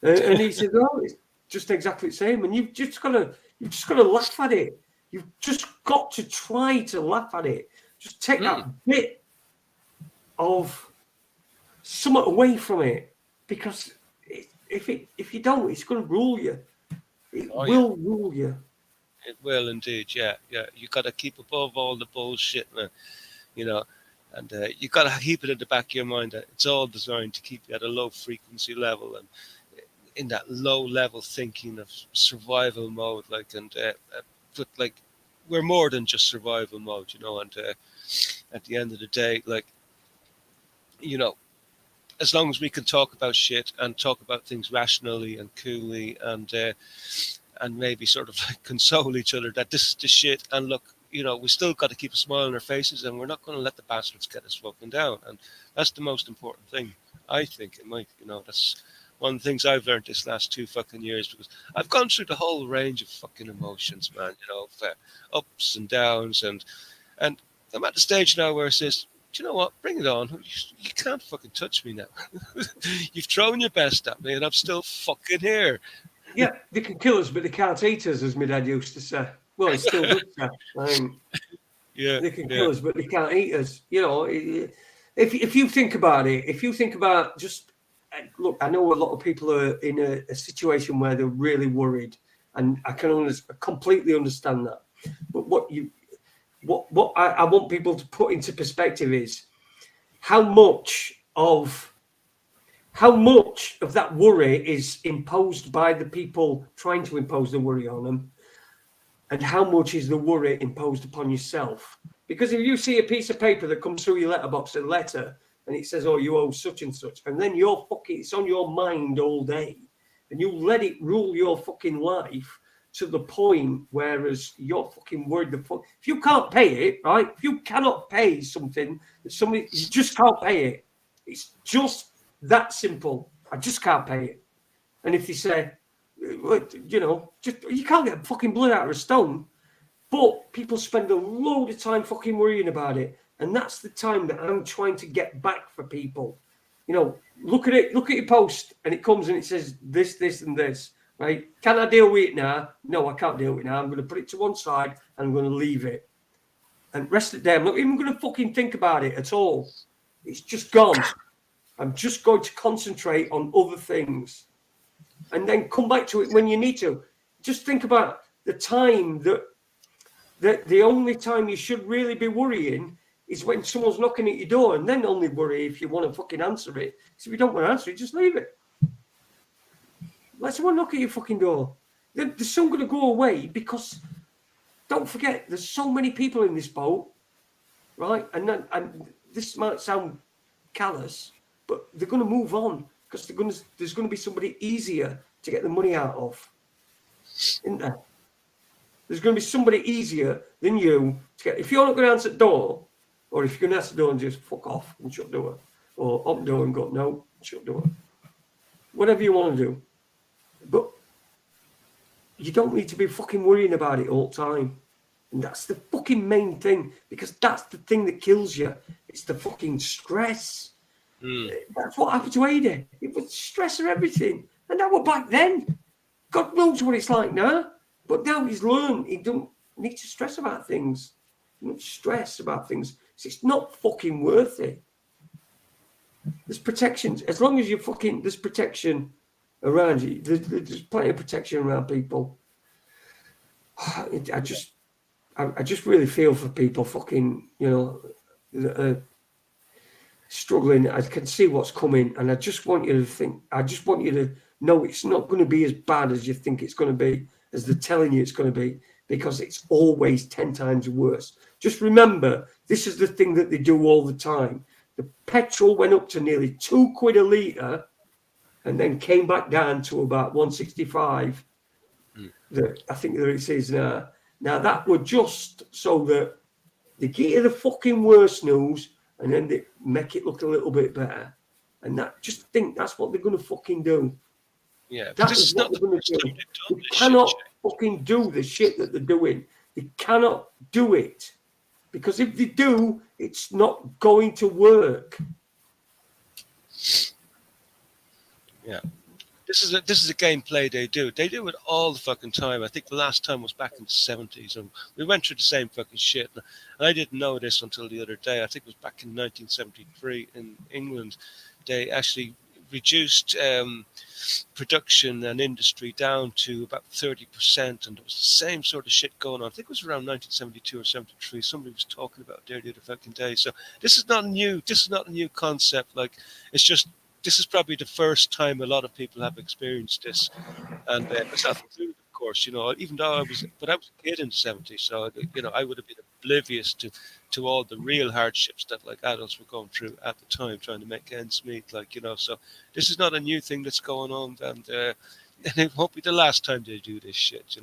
And he said, oh, it's just exactly the same. And you've just got to laugh at it. You've just got to try to laugh at it. Just take that bit of something away from it, because if you don't, it's going to rule you. It will rule you. It will indeed, yeah. You got to keep above all the bullshit, man. And you got to keep it in the back of your mind that it's all designed to keep you at a low frequency level and in that low level thinking of survival mode, but we're more than just survival mode, and at the end of the day, as long as we can talk about shit and talk about things rationally and coolly and maybe sort of console each other that this is the shit, and look, we still got to keep a smile on our faces, and we're not going to let the bastards get us fucking down. And that's the most important thing, I think. That's one of the things I've learned this last 2 fucking years, because I've gone through the whole range of fucking emotions, man, ups and downs. And I'm at the stage now where it says, do you know what? Bring it on. You can't fucking touch me now. You've thrown your best at me, and I'm still fucking here. Yeah, they can kill us, but they can't eat us, as my dad used to say. Well, he still does say. They can kill us, but they can't eat us. If you think about it, just look, I know a lot of people are in a situation where they're really worried, and I can completely understand that. But what I want people to put into perspective is how much of that worry is imposed by the people trying to impose the worry on them, and how much is the worry imposed upon yourself. Because if you see a piece of paper that comes through your letterbox, a letter, and it says, oh, you owe such and such, and then it's on your mind all day, and you let it rule your fucking life to the point whereas you're fucking worried if you can't pay it, right? If you cannot pay something that you just can't pay it. It's just that simple. I just can't pay it. And if you say, you can't get fucking blood out of a stone, but people spend a load of time fucking worrying about it. And that's the time that I'm trying to get back for people. Look at your post, and it comes and it says this, and this, right? Can I deal with it now? No, I can't deal with it now. I'm going to put it to one side and I'm going to leave it. and rest of the day, I'm not even going to fucking think about it at all. It's just gone. I'm just going to concentrate on other things and then come back to it when you need to. Just think about the time that the only time you should really be worrying is when someone's knocking at your door, and then only worry if you want to fucking answer it. So if you don't want to answer it, just leave it. Let someone knock at your fucking door. They're soon going to go away because, don't forget, there's so many people in this boat, right? And this might sound callous, but they're going to move on because there's going to be somebody easier to get the money out of, isn't there? There's going to be somebody easier than you to get. If you're not going to answer the door, or if you're going to answer the door and just fuck off and shut the door, or open the door and go, no, shut the door. Whatever you want to do. But you don't need to be fucking worrying about it all the time. And that's the fucking main thing, because that's the thing that kills you. It's the fucking stress. That's what happened to Ada. It was stress or everything. And that was back then. God knows what it's like now. But now he's learned he don't need to stress about things. He don't stress about things. It's not fucking worth it. There's protections. As long as there's protection around you. There's plenty of protection around people. I just really feel for people fucking, struggling. I can see what's coming, and I just want you to know it's not going to be as bad as you think it's going to be, as they're telling you it's going to be, because it's always 10 times worse. Just remember, this is the thing that they do all the time. The petrol went up to nearly £2 a litre and then came back down to about 165. I think that it is now. Now, that was just so that they get you the fucking worst news and then they make it look a little bit better. And just think that's what they're going to fucking do. Yeah, that is what they're going to do. They cannot fucking do the shit that they're doing. They cannot do it. Because if they do, it's not going to work. Yeah. This is a gameplay they do. They do it all the fucking time. I think the last time was back in the 70s, and we went through the same fucking shit. And I didn't know this until the other day. I think it was back in 1973 in England. They actually reduced production and industry down to about 30%, and there was the same sort of shit going on. I think it was around 1972 or 73. Somebody was talking about it there the other fucking day. So this is not new. This is not a new concept. Like, it's just, this is probably the first time a lot of people have experienced this, and myself included, of course. Even though I was a kid in the 70s, so I would have been oblivious to all the real hardships that like adults were going through at the time, trying to make ends meet. So this is not a new thing that's going on, and it won't be the last time they do this shit.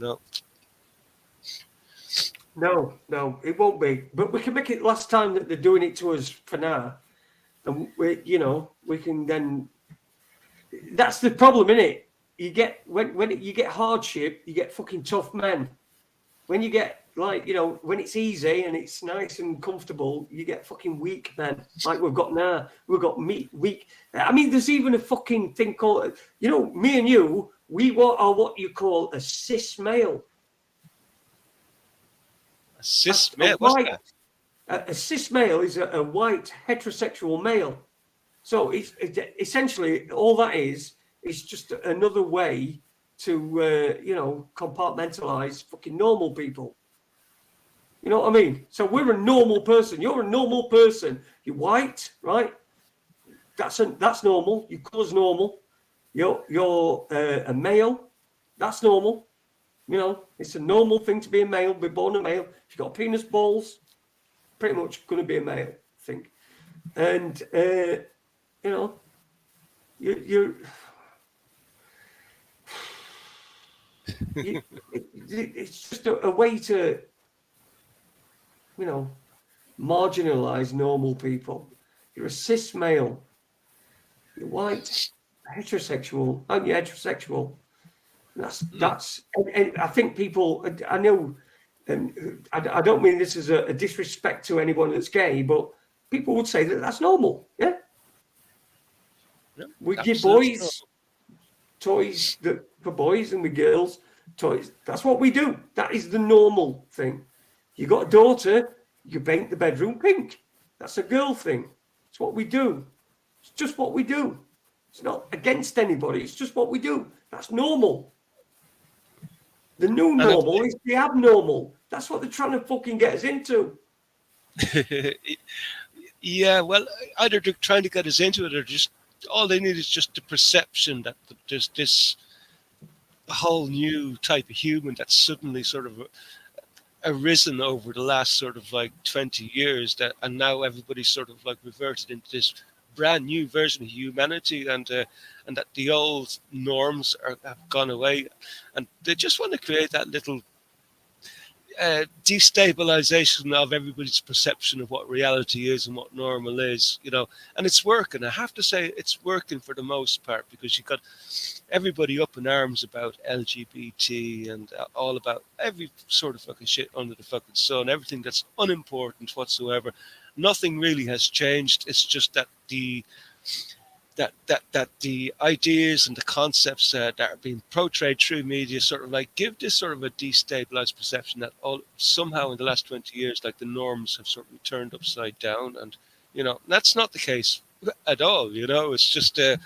No, it won't be. But we can make it last time that they're doing it to us for now. And we can then. That's the problem, isn't it? You get when you get hardship, you get fucking tough men. When you get when it's easy and it's nice and comfortable, you get fucking weak men like we've got now. We've got weak. I mean, there's even a fucking thing called, me and you, we are what you call a cis male. A cis male? What's that? A cis male is a white heterosexual male. So it's essentially all that is just another way to compartmentalize fucking normal people. You know what I mean? So we're a normal person. You're a normal person. You're white, right? That's normal. Your colour's normal. You're a male. That's normal. It's a normal thing to be a male. Be born a male. If you've got penis balls, pretty much going to be a male, I think. And it's just a way to marginalize normal people. You're a cis male. You're white, heterosexual. Aren't you heterosexual? That's. And I think people. I know. I don't mean this as a disrespect to anyone that's gay, but people would say that that's normal. Yeah. We give boys toys for boys, and with girls toys. That's what we do. That is the normal thing. You got a daughter, You paint the bedroom pink. That's a girl thing. It's what we do. It's just what we do. It's not against anybody. It's just what we do. That's normal. The new normal is the abnormal. That's what they're trying to fucking get us into. Yeah, well, either they're trying to get us into it, or just all they need is just the perception that there's this whole new type of human that's suddenly sort of arisen over the last sort of like 20 years, that, and now everybody's sort of like reverted into this brand new version of humanity, and that the old norms have gone away, and they just want to create that little destabilization of everybody's perception of what reality is and what normal is, you know. And it's working. I have to say it's working for the most part, because you've got everybody up in arms about LGBT and all about every sort of fucking shit under the fucking sun, everything that's unimportant whatsoever. Nothing really has changed. It's just that the ideas and the concepts that are being portrayed through media sort of like give this sort of a destabilized perception that all somehow in the last 20 years, like the norms have sort of turned upside down, and you know that's not the case at all. You know, it's just the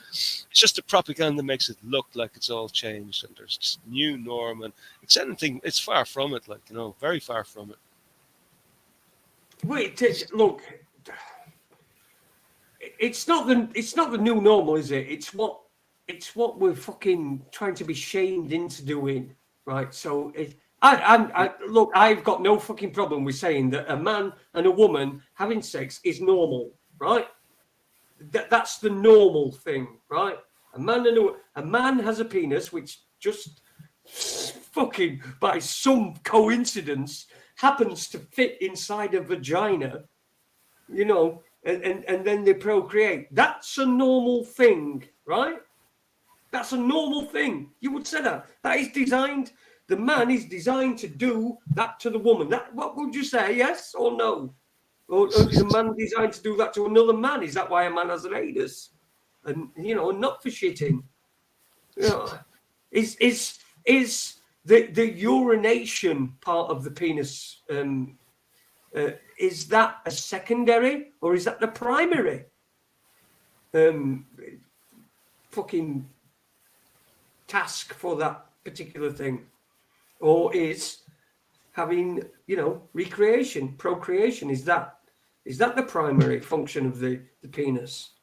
propaganda makes it look like it's all changed and there's this new norm, and it's far from it. Like, you know, very far from it. Wait, look. It's not the new normal, is it? It's what we're fucking trying to be shamed into doing, right? So look, I've got no fucking problem with saying that a man and a woman having sex is normal, right? That's the normal thing, right? A man has a penis which just fucking by some coincidence happens to fit inside a vagina, you know. And then they procreate. That's a normal thing, right? That's a normal thing. You would say that. That is designed. The man is designed to do that to the woman. What would you say? Yes or no? Or is a man designed to do that to another man? Is that why a man has an anus? And you know, not for shitting. You know, is the urination part of the penis? Is that a secondary or is that the primary fucking task for that particular thing? Or is having, you know, procreation, is that the primary function of the penis?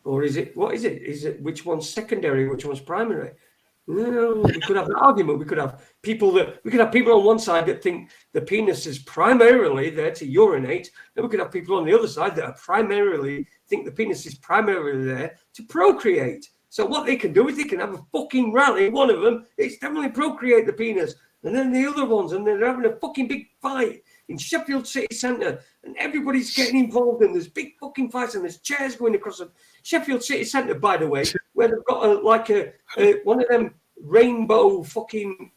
Or is it, what is it? Is it which one's secondary, which one's primary? No, we could have an argument. We could have people on one side that think the penis is primarily there to urinate. Then we could have people on the other side that think the penis is primarily there to procreate. So what they can do is they can have a fucking rally. One of them, it's definitely procreate the penis. And then the other ones, and they're having a fucking big fight in Sheffield City Centre, and everybody's getting involved, and there's big fucking fights, and there's chairs going across the Sheffield City Centre, by the way, where they've got one of them rainbow fucking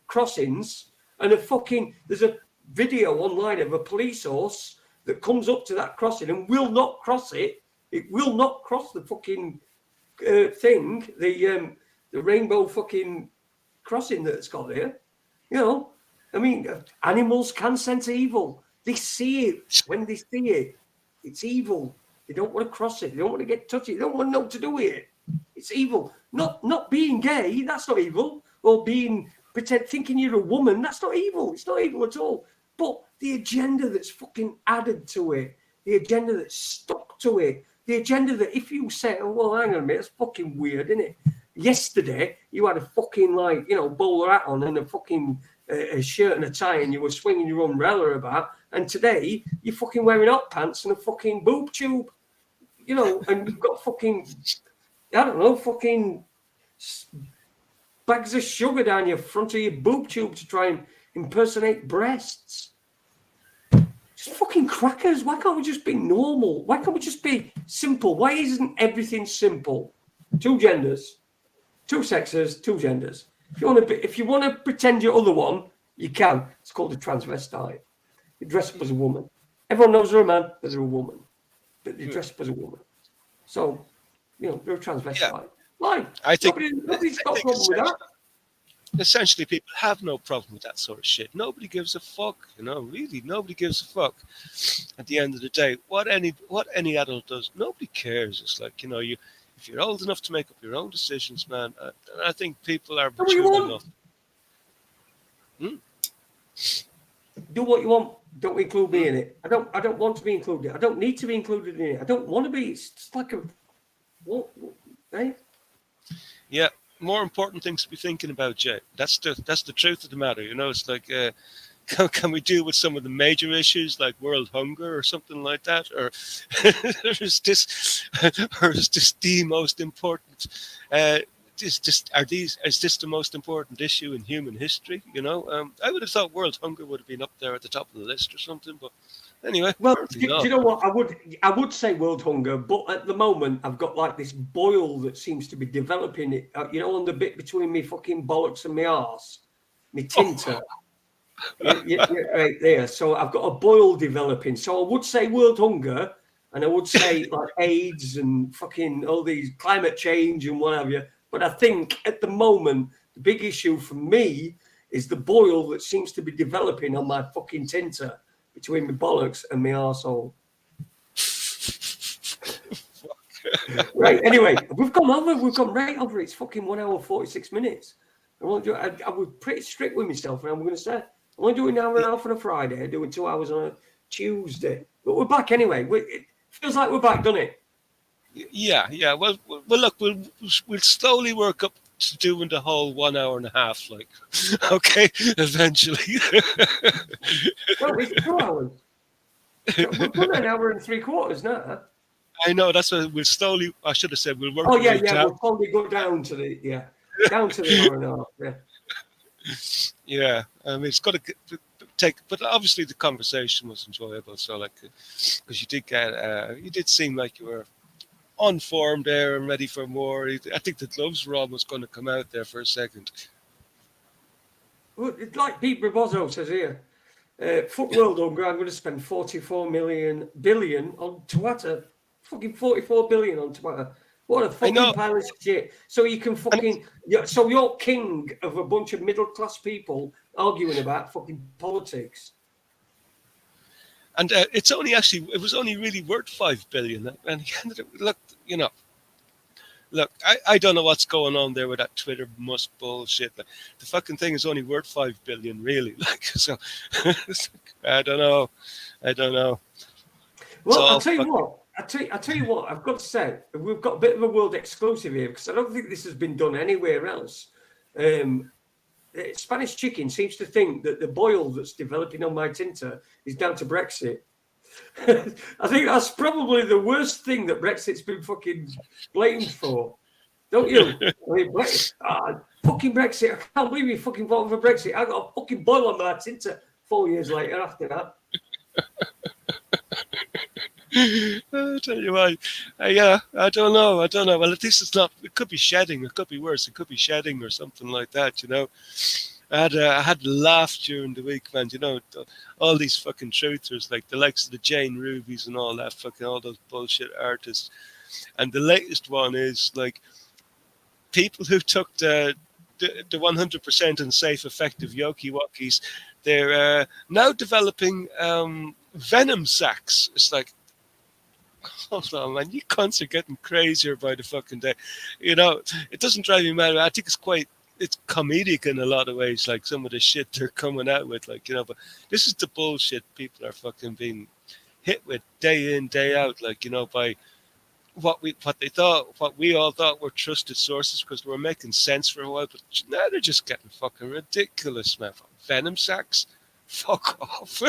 crossings, and there's a video online of a police horse that comes up to that crossing and will not cross it. It will not cross the fucking thing, the rainbow fucking crossing that's got there. You know, I mean, animals can sense evil. They see it. When they see it, it's evil. They don't want to cross it. They don't want to get touched. They don't want to know what to do with it. It's evil. Not being gay, that's not evil. Or thinking you're a woman, that's not evil. It's not evil at all. But the agenda that's fucking added to it, the agenda that's stuck to it, the agenda that if you say, oh, well, hang on a minute, that's fucking weird, isn't it? Yesterday, you had a fucking, like, you know, bowler hat on and a fucking a shirt and a tie, and you were swinging your umbrella about. And today, you're fucking wearing hot pants and a fucking boob tube, you know, and you've got fucking, I don't know, fucking bags of sugar down your front of your boob tube to try and impersonate breasts. Just fucking crackers. Why can't we just be normal? Why can't we just be simple? Why isn't everything simple? 2 genders, 2 sexes, 2 genders. If you want to pretend you're other one, you can. It's called a transvestite. You dress up as a woman. Everyone knows they're a man, but they're a woman. But they dress up as a woman. So, you know, they're a transvestite. Yeah. Why? I think nobody's got a problem with that. essentially people have no problem with that sort of shit. Nobody gives a fuck, really. Nobody gives a fuck. At the end of the day, what any adult does, nobody cares. It's like, if you're old enough to make up your own decisions, man, I think people are Do what you mature want. enough. Do what you want. Don't include me in it. I don't want to be included. I don't need to be included in it. I don't want to be. It's just like what eh? Yeah, more important things to be thinking about, Jay. That's the truth of the matter. It's like, can we deal with some of the major issues like world hunger or something like that, or is this the most important? Is this the most important issue in human history? I would have thought world hunger would have been up there at the top of the list or something, but anyway. Well, do you know what? I would say world hunger, but at the moment I've got like this boil that seems to be developing. On the bit between me fucking bollocks and my arse, my tinter. Right there. So I've got a boil developing. So I would say world hunger, and I would say like AIDS and fucking all these climate change and what have you. But I think at the moment, the big issue for me is the boil that seems to be developing on my fucking tinter between my bollocks and my arsehole. Right, anyway, we've gone right over. It's fucking 1 hour, 46 minutes. I was pretty strict with myself, and I'm going to say, I'm only doing an hour and a half on a Friday, doing 2 hours on a Tuesday. But we're back anyway. It feels like we're back, doesn't it? Yeah. Well, look, we'll slowly work up to doing the whole 1 hour and a half, like, okay, eventually. Well, it's 2 hours. We've done an hour and 3/4 now. I know, that's what we'll slowly, I should have said, we'll work. Oh, yeah, we'll probably go down to the hour and a half, yeah. Yeah, I mean, it's got to take, but obviously the conversation was enjoyable, so like, because you did seem like you were on form there and ready for more. I think the gloves were almost going to come out there for a second. Well, it's like Pete Brabozzo says here, fuck world hunger, I'm going to spend 44 billion on Twitter. Fucking 44 billion on Twitter. What a fucking pile of shit. So you can fucking, so you're king of a bunch of middle class people arguing about fucking politics. And it was only really worth 5 billion. And he ended up, look, I don't know what's going on there with that Twitter Musk bullshit. Like, the fucking thing is only worth 5 billion, really. Like, so, I don't know. Well, I'll tell you what, I've got to say, we've got a bit of a world exclusive here because I don't think this has been done anywhere else. Spanish Chicken seems to think that the boil that's developing on my tinter is down to Brexit. I think that's probably the worst thing that Brexit's been fucking blamed for. Don't you? I mean, fucking Brexit. I can't believe you fucking voted for Brexit. I got a fucking boil on my tinter 4 years later after that. I'll tell you why. Yeah, I don't know. Well, at least it's not. It could be shedding. It could be worse. It could be shedding or something like that. I had a laugh during the week, man. All these fucking truthers, like the likes of the Jane Rubies and all that, fucking all those bullshit artists. And the latest one is like people who took the 100% and safe, effective Yoki-Wokis. They're now developing venom sacs. It's like, hold on, man, you cunts are getting crazier by the fucking day. It doesn't drive me mad. I think it's comedic in a lot of ways, like some of the shit they're coming out with, like, but this is the bullshit people are fucking being hit with day in, day out, like, by what we all thought were trusted sources because they were making sense for a while, but now they're just getting fucking ridiculous, man. Venom sacs. Fuck off.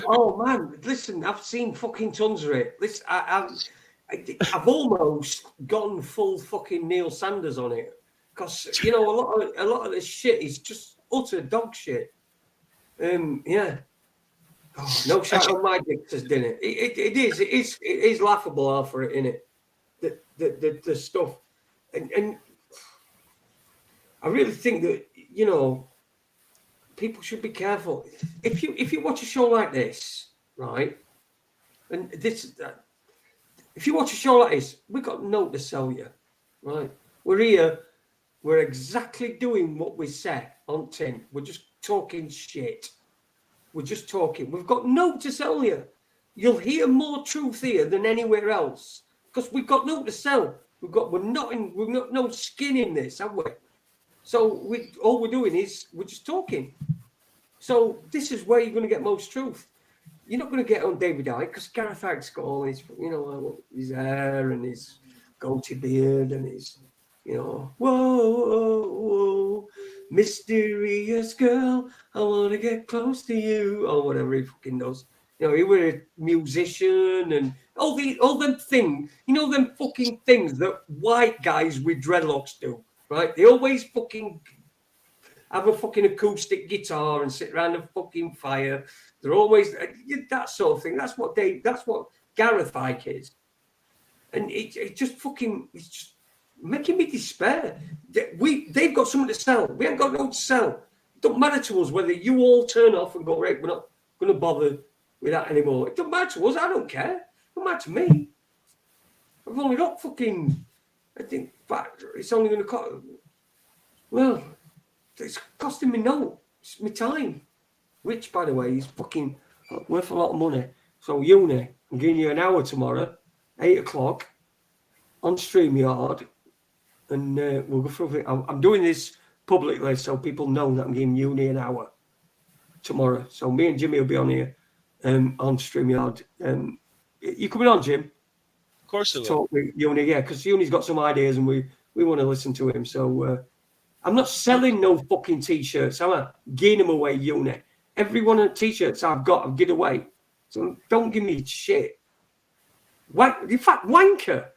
oh man, listen, I've seen fucking tons of it. Listen, I've almost gone full fucking Neil Sanders on it because a lot of this shit is just utter dog shit. Yeah. Oh, no shout on my dick, says Dinner. It is laughable for it, innit? The stuff, and I really think that people should be careful. If you watch a show like this, right, and if you watch a show like this, we've got no to sell you, right? We're here we're exactly doing what we said on tin. We're just talking shit. We're just talking. We've got no to sell you. You'll hear more truth here than anywhere else because we've got no to sell. We've got no skin in this, have we? So all we're doing is we're just talking. So this is where you're going to get most truth. You're not going to get on David Icke because Gareth Icke's got all his, his hair and his goatee beard and his, whoa, whoa, mysterious girl, I want to get close to you, or whatever he fucking does. He was a musician and all them things, them fucking things that white guys with dreadlocks do, right? They always fucking have a fucking acoustic guitar and sit around a fucking fire. They're always that sort of thing. That's what Gareth Icke is. And it's just making me despair. They've got something to sell. We ain't got no to sell. It don't matter to us whether you all turn off and go, right, we're not going to bother with that anymore. It don't matter to us. I don't care. It don't matter to me. I've only got fucking, I think, but it's only going to cost, well, it's costing me it's my time. Which, by the way, is fucking worth a lot of money. So, uni, I'm giving you an hour tomorrow, 8 o'clock, on StreamYard, and we'll go through it. I'm doing this publicly so people know that I'm giving uni an hour tomorrow. So, me and Jimmy will be on here on StreamYard. You coming on, Jim? Of course I will. Talk with uni, yeah, because uni's got some ideas and we want to listen to him. So, I'm not selling no fucking t-shirts. I'm giving them away, uni. Every one of the t-shirts I've got, I've given away. So don't give me shit. In fact, wanker.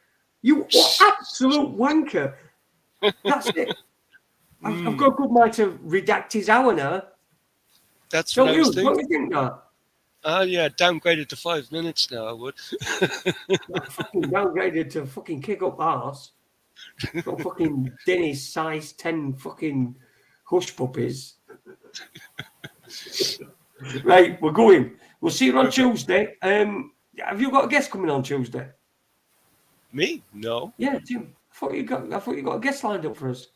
You absolute wanker. That's it. I've got a good mind to redact his hour now. That's what I was thinking. What do you think that? Yeah, downgraded to 5 minutes now, I would. Fucking downgraded to fucking kick up arse. Got fucking Denny's size 10 fucking hush puppies. Right, we're going. We'll see you on Tuesday. Have you got a guest coming on Tuesday? Me? No. Yeah, Jim. I thought you got a guest lined up for us.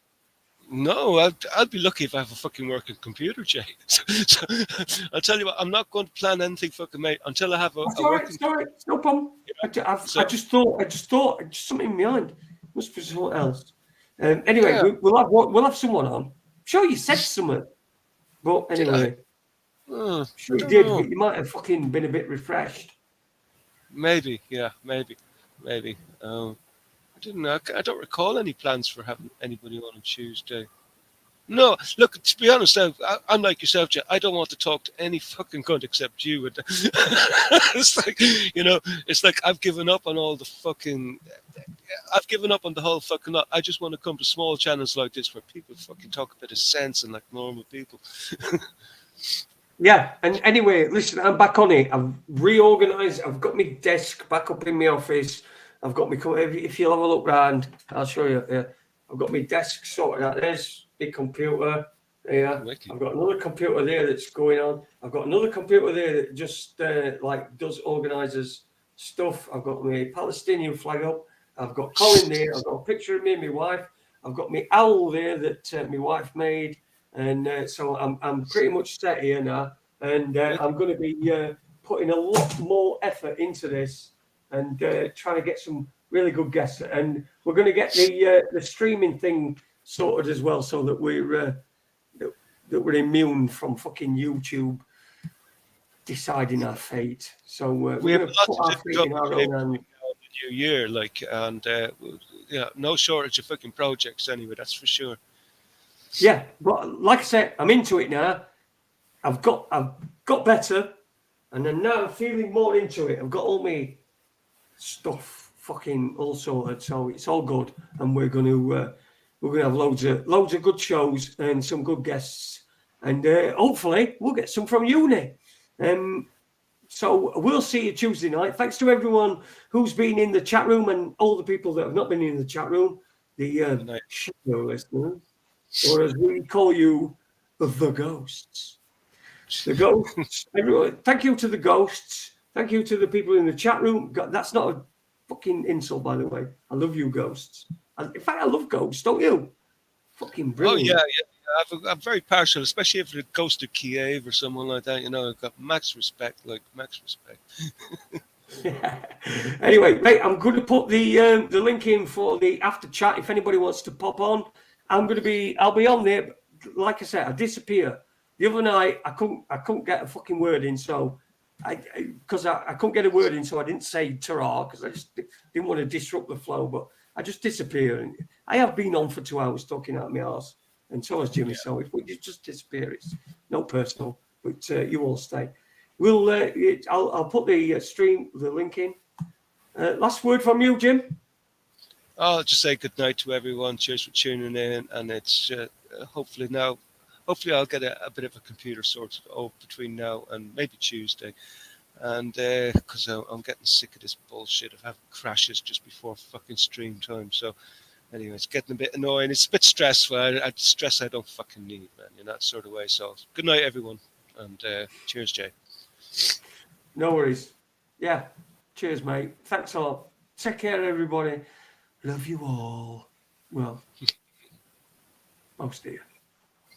No, I'll be lucky if I have a fucking working computer, Jay. So, I'll tell you what, I'm not going to plan anything fucking, mate, until I have a working. Sorry, no problem. Yeah. I just thought, something in my mind. Must be something else. Anyway, yeah. we'll have someone on. I'm sure you said something, but anyway, sure you did. But you might have fucking been a bit refreshed. Maybe, yeah, maybe. I don't recall any plans for having anybody on Tuesday. No, look, to be honest, I'm like yourself, Jay. I don't want to talk to any fucking cunt except you. It's like I've given up on all the fucking. I've given up on the whole fucking lot. I just want to come to small channels like this where people fucking talk a bit of sense and like normal people. Yeah, and anyway, listen, I'm back on it. I've reorganised. I've got my desk back up in my office. I've got my. If you'll have a look round, I'll show you. Yeah, I've got my desk sorted out. There's big computer. Yeah, I've got another computer there that's going on. I've got another computer there that just organises stuff. I've got my Palestinian flag up. I've got Colin there. I've got a picture of me and my wife. I've got my owl there that my wife made, and so I'm pretty much set here now. And I'm going to be putting a lot more effort into this and trying to get some really good guests. And we're going to get the streaming thing sorted as well, so that we're immune from fucking YouTube deciding our fate. So we have put our fate in our own hands. New year, and no shortage of fucking projects anyway, that's for sure. Yeah, but like I said, I'm into it now. I've got better, and then now I'm feeling more into it. I've got all my stuff fucking all sorted, so it's all good, and we're gonna have loads of good shows and some good guests, and hopefully we'll get some from uni. So we'll see you Tuesday night. Thanks to everyone who's been in the chat room and all the people that have not been in the chat room, the shadow listeners, or as we call you, the ghosts. The ghosts. Everyone, thank you to the ghosts. Thank you to the people in the chat room. God, that's not a fucking insult, by the way. I love you, ghosts. In fact, I love ghosts, don't you? Fucking Oh brilliant. yeah. I'm very partial, especially if it goes to Kiev or someone like that. You know, I've got max respect. Anyway, mate, I'm going to put the link in for the after chat if anybody wants to pop on. I'll be on there. But like I said, I disappear. The other night I couldn't get a fucking word in, so I couldn't get a word in, so I didn't say ta-ra because I just didn't want to disrupt the flow. But I just disappear, and I have been on for 2 hours talking out my arse, and so has Jimmy. Yeah. So if we just disappear, it's no personal, but you all stay. I'll put the stream, the link in. Last word from you, Jim. I'll just say good night to everyone. Cheers for tuning in, and it's hopefully I'll get a bit of a computer sorted out between now and maybe Tuesday, and because I'm getting sick of this bullshit of having crashes just before fucking stream time. So anyway, it's getting a bit annoying. It's a bit stressful. Stress I don't fucking need, man. You know, that sort of way. So good night, everyone, and cheers, Jay. No worries. Yeah. Cheers, mate. Thanks a lot. Take care, everybody. Love you all. Well, most of you.